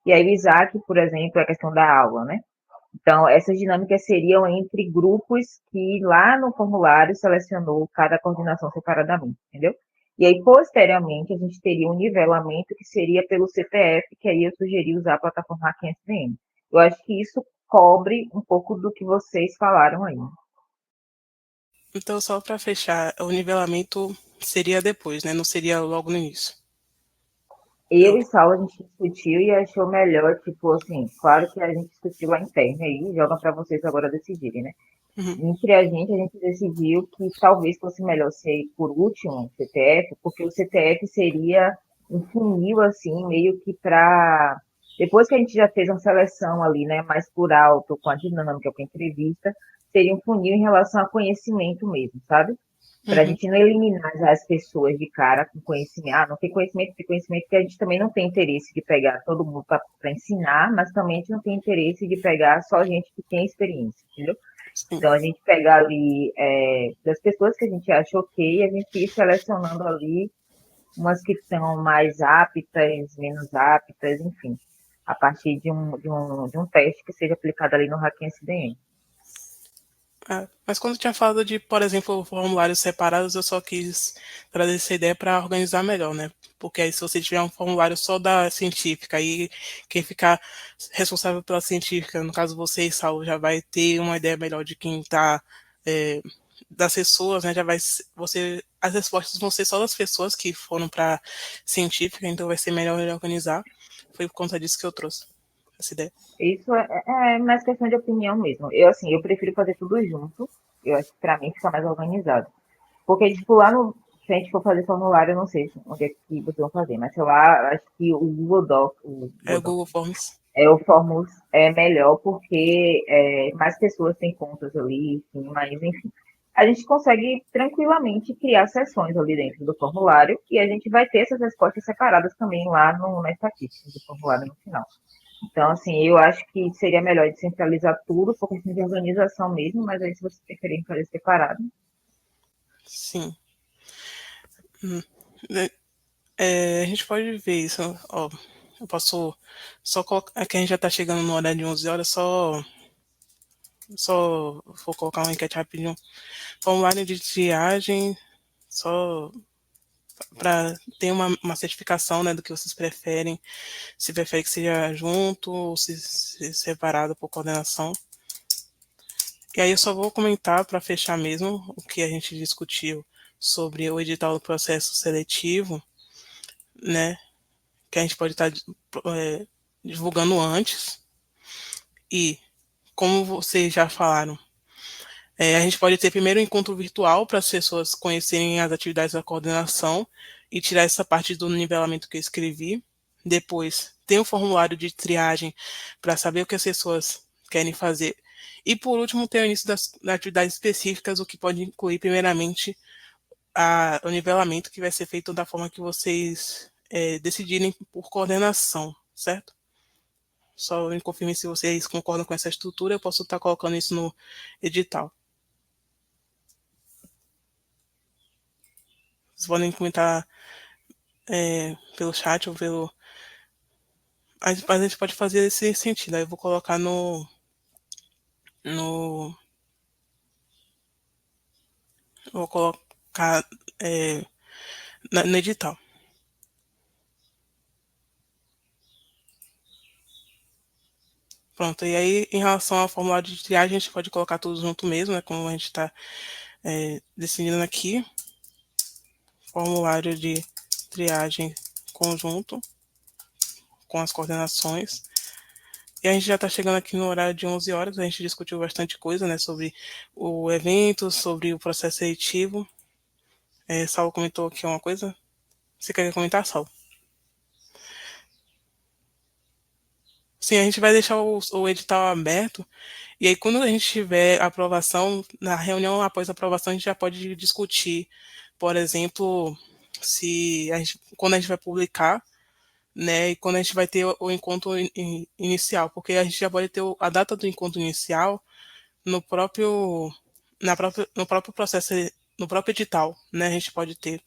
E aí o Isaac, por exemplo, é a questão da aula, né? Então, essas dinâmicas seriam entre grupos que lá no formulário selecionou cada coordenação separadamente, entendeu? E aí, posteriormente, a gente teria um nivelamento que seria pelo CPF, que aí eu sugeri usar a plataforma Hacking SPM. Eu acho que isso cobre um pouco do que vocês falaram aí. Então, só para fechar, o nivelamento seria depois, né? Não seria logo no início. Eu e Saulo, a gente discutiu e achou melhor, tipo assim, claro que a gente discutiu a interna aí, joga para vocês agora decidirem, né? Uhum. Entre a gente decidiu que talvez fosse melhor ser por último o CTF, porque o CTF seria um funil, assim, meio que para. Depois que a gente já fez uma seleção ali, né, mais por alto, com a dinâmica, com a entrevista, seria um funil em relação a conhecimento mesmo, sabe? Para a gente não eliminar já as pessoas de cara com conhecimento. Ah, não tem conhecimento, porque a gente também não tem interesse de pegar todo mundo para ensinar, mas também a gente não tem interesse de pegar só gente que tem experiência, entendeu? Sim. Então, a gente pegar ali das pessoas que a gente acha ok, a gente ir selecionando ali umas que estão mais aptas, menos aptas, enfim, a partir de um teste que seja aplicado ali no Hacking SDM. Mas quando tinha falado de, por exemplo, formulários separados, eu só quis trazer essa ideia para organizar melhor, né? Porque aí se você tiver um formulário só da científica, aí quem ficar responsável pela científica, no caso você e Saulo, já vai ter uma ideia melhor de quem está das pessoas, né? As respostas vão ser só das pessoas que foram para científica, então vai ser melhor organizar. Foi por conta disso que eu trouxe essa ideia. Isso é mais questão de opinião mesmo. Eu prefiro fazer tudo junto. Eu acho que para mim fica mais organizado. Porque, tipo, se a gente for fazer formulário, eu não sei onde é que vocês vão fazer, mas sei lá, acho que o Google Doc, o Google Forms. O Forms é melhor porque mais pessoas têm contas ali, enfim, mas enfim. A gente consegue tranquilamente criar sessões ali dentro do formulário e a gente vai ter essas respostas separadas também lá na estatística do formulário no final. Então, assim, eu acho que seria melhor descentralizar tudo por questão de organização mesmo, mas aí se vocês preferirem fazer separado. Sim. A gente pode ver isso. Ó, eu posso só colocar. Aqui a gente já tá chegando no horário de 11 horas, só vou colocar uma enquete rapidinho. Formulário de triagem, só para ter uma certificação, né, do que vocês preferem. Se prefere que seja junto ou se separado por coordenação. E aí eu só vou comentar para fechar mesmo o que a gente discutiu sobre o edital do processo seletivo, né, que a gente pode estar divulgando antes. E, como vocês já falaram, a gente pode ter primeiro um encontro virtual para as pessoas conhecerem as atividades da coordenação e tirar essa parte do nivelamento que eu escrevi. Depois, tem um formulário de triagem para saber o que as pessoas querem fazer. E, por último, tem o início das atividades específicas, o que pode incluir, primeiramente, o nivelamento, que vai ser feito da forma que vocês decidirem por coordenação, certo? Só me confirme se vocês concordam com essa estrutura, eu posso estar colocando isso no edital. Vocês podem comentar pelo chat ou pelo... A gente pode fazer esse sentido. Aí eu vou colocar vou colocar no edital. Pronto, e aí em relação ao formulário de triagem, a gente pode colocar tudo junto mesmo, né? Como a gente está decidindo aqui. Formulário de triagem conjunto com as coordenações. E a gente já está chegando aqui no horário de 11 horas, a gente discutiu bastante coisa, né, sobre o evento, sobre o processo seletivo. Saulo comentou aqui uma coisa. Você quer comentar, Saulo? Sim, a gente vai deixar o edital aberto, e aí quando a gente tiver aprovação, na reunião após a aprovação, a gente já pode discutir, por exemplo, quando a gente vai publicar, né, e quando a gente vai ter o encontro inicial, porque a gente já pode ter a data do encontro inicial no próprio processo, no próprio edital, né, a gente pode ter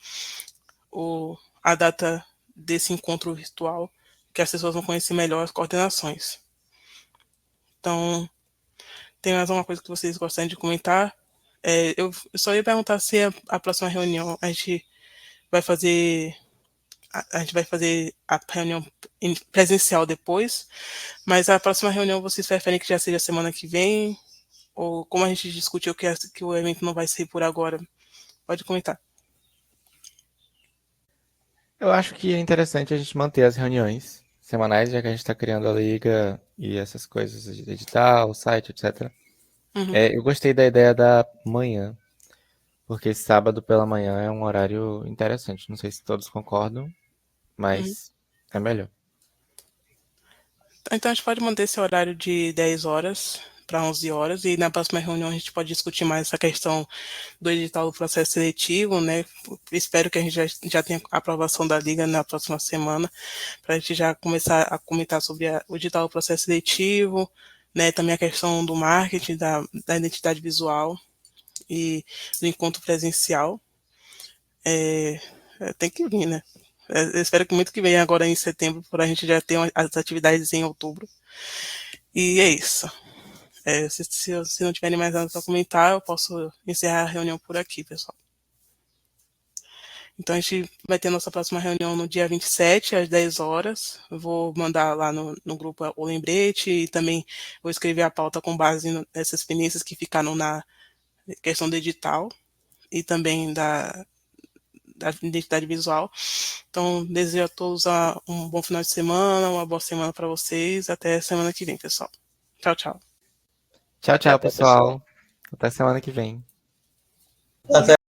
a data desse encontro virtual, que as pessoas vão conhecer melhor as coordenações. Então, tem mais alguma coisa que vocês gostariam de comentar? Eu só ia perguntar se a próxima reunião a gente vai fazer a reunião presencial depois, mas a próxima reunião vocês preferem que já seja semana que vem? Ou como a gente discutiu que o evento não vai ser por agora? Pode comentar. Eu acho que é interessante a gente manter as reuniões semanais, já que a gente está criando a liga e essas coisas de edital, site, etc. Uhum. Eu gostei da ideia da manhã, porque sábado pela manhã é um horário interessante. Não sei se todos concordam, mas é melhor. Então a gente pode manter esse horário de 10 horas para 11 horas, e na próxima reunião a gente pode discutir mais essa questão do edital do processo seletivo, né? Espero que a gente já tenha a aprovação da Liga na próxima semana, para a gente já começar a comentar sobre o edital do processo seletivo, né? Também a questão do marketing, da identidade visual e do encontro presencial. Tem que vir, né? Eu espero que muito que venha agora em setembro, para a gente já ter as atividades em outubro. E é isso. Se não tiverem mais nada para comentar, eu posso encerrar a reunião por aqui, pessoal. Então, a gente vai ter nossa próxima reunião no dia 27, às 10 horas. Eu vou mandar lá no grupo o lembrete e também vou escrever a pauta com base nessas pendências que ficaram na questão do edital e também da identidade visual. Então, desejo a todos um bom final de semana, uma boa semana para vocês. Até semana que vem, pessoal. Tchau, tchau. Tchau, tchau, Até, pessoal. pessoal. Até semana que vem. Até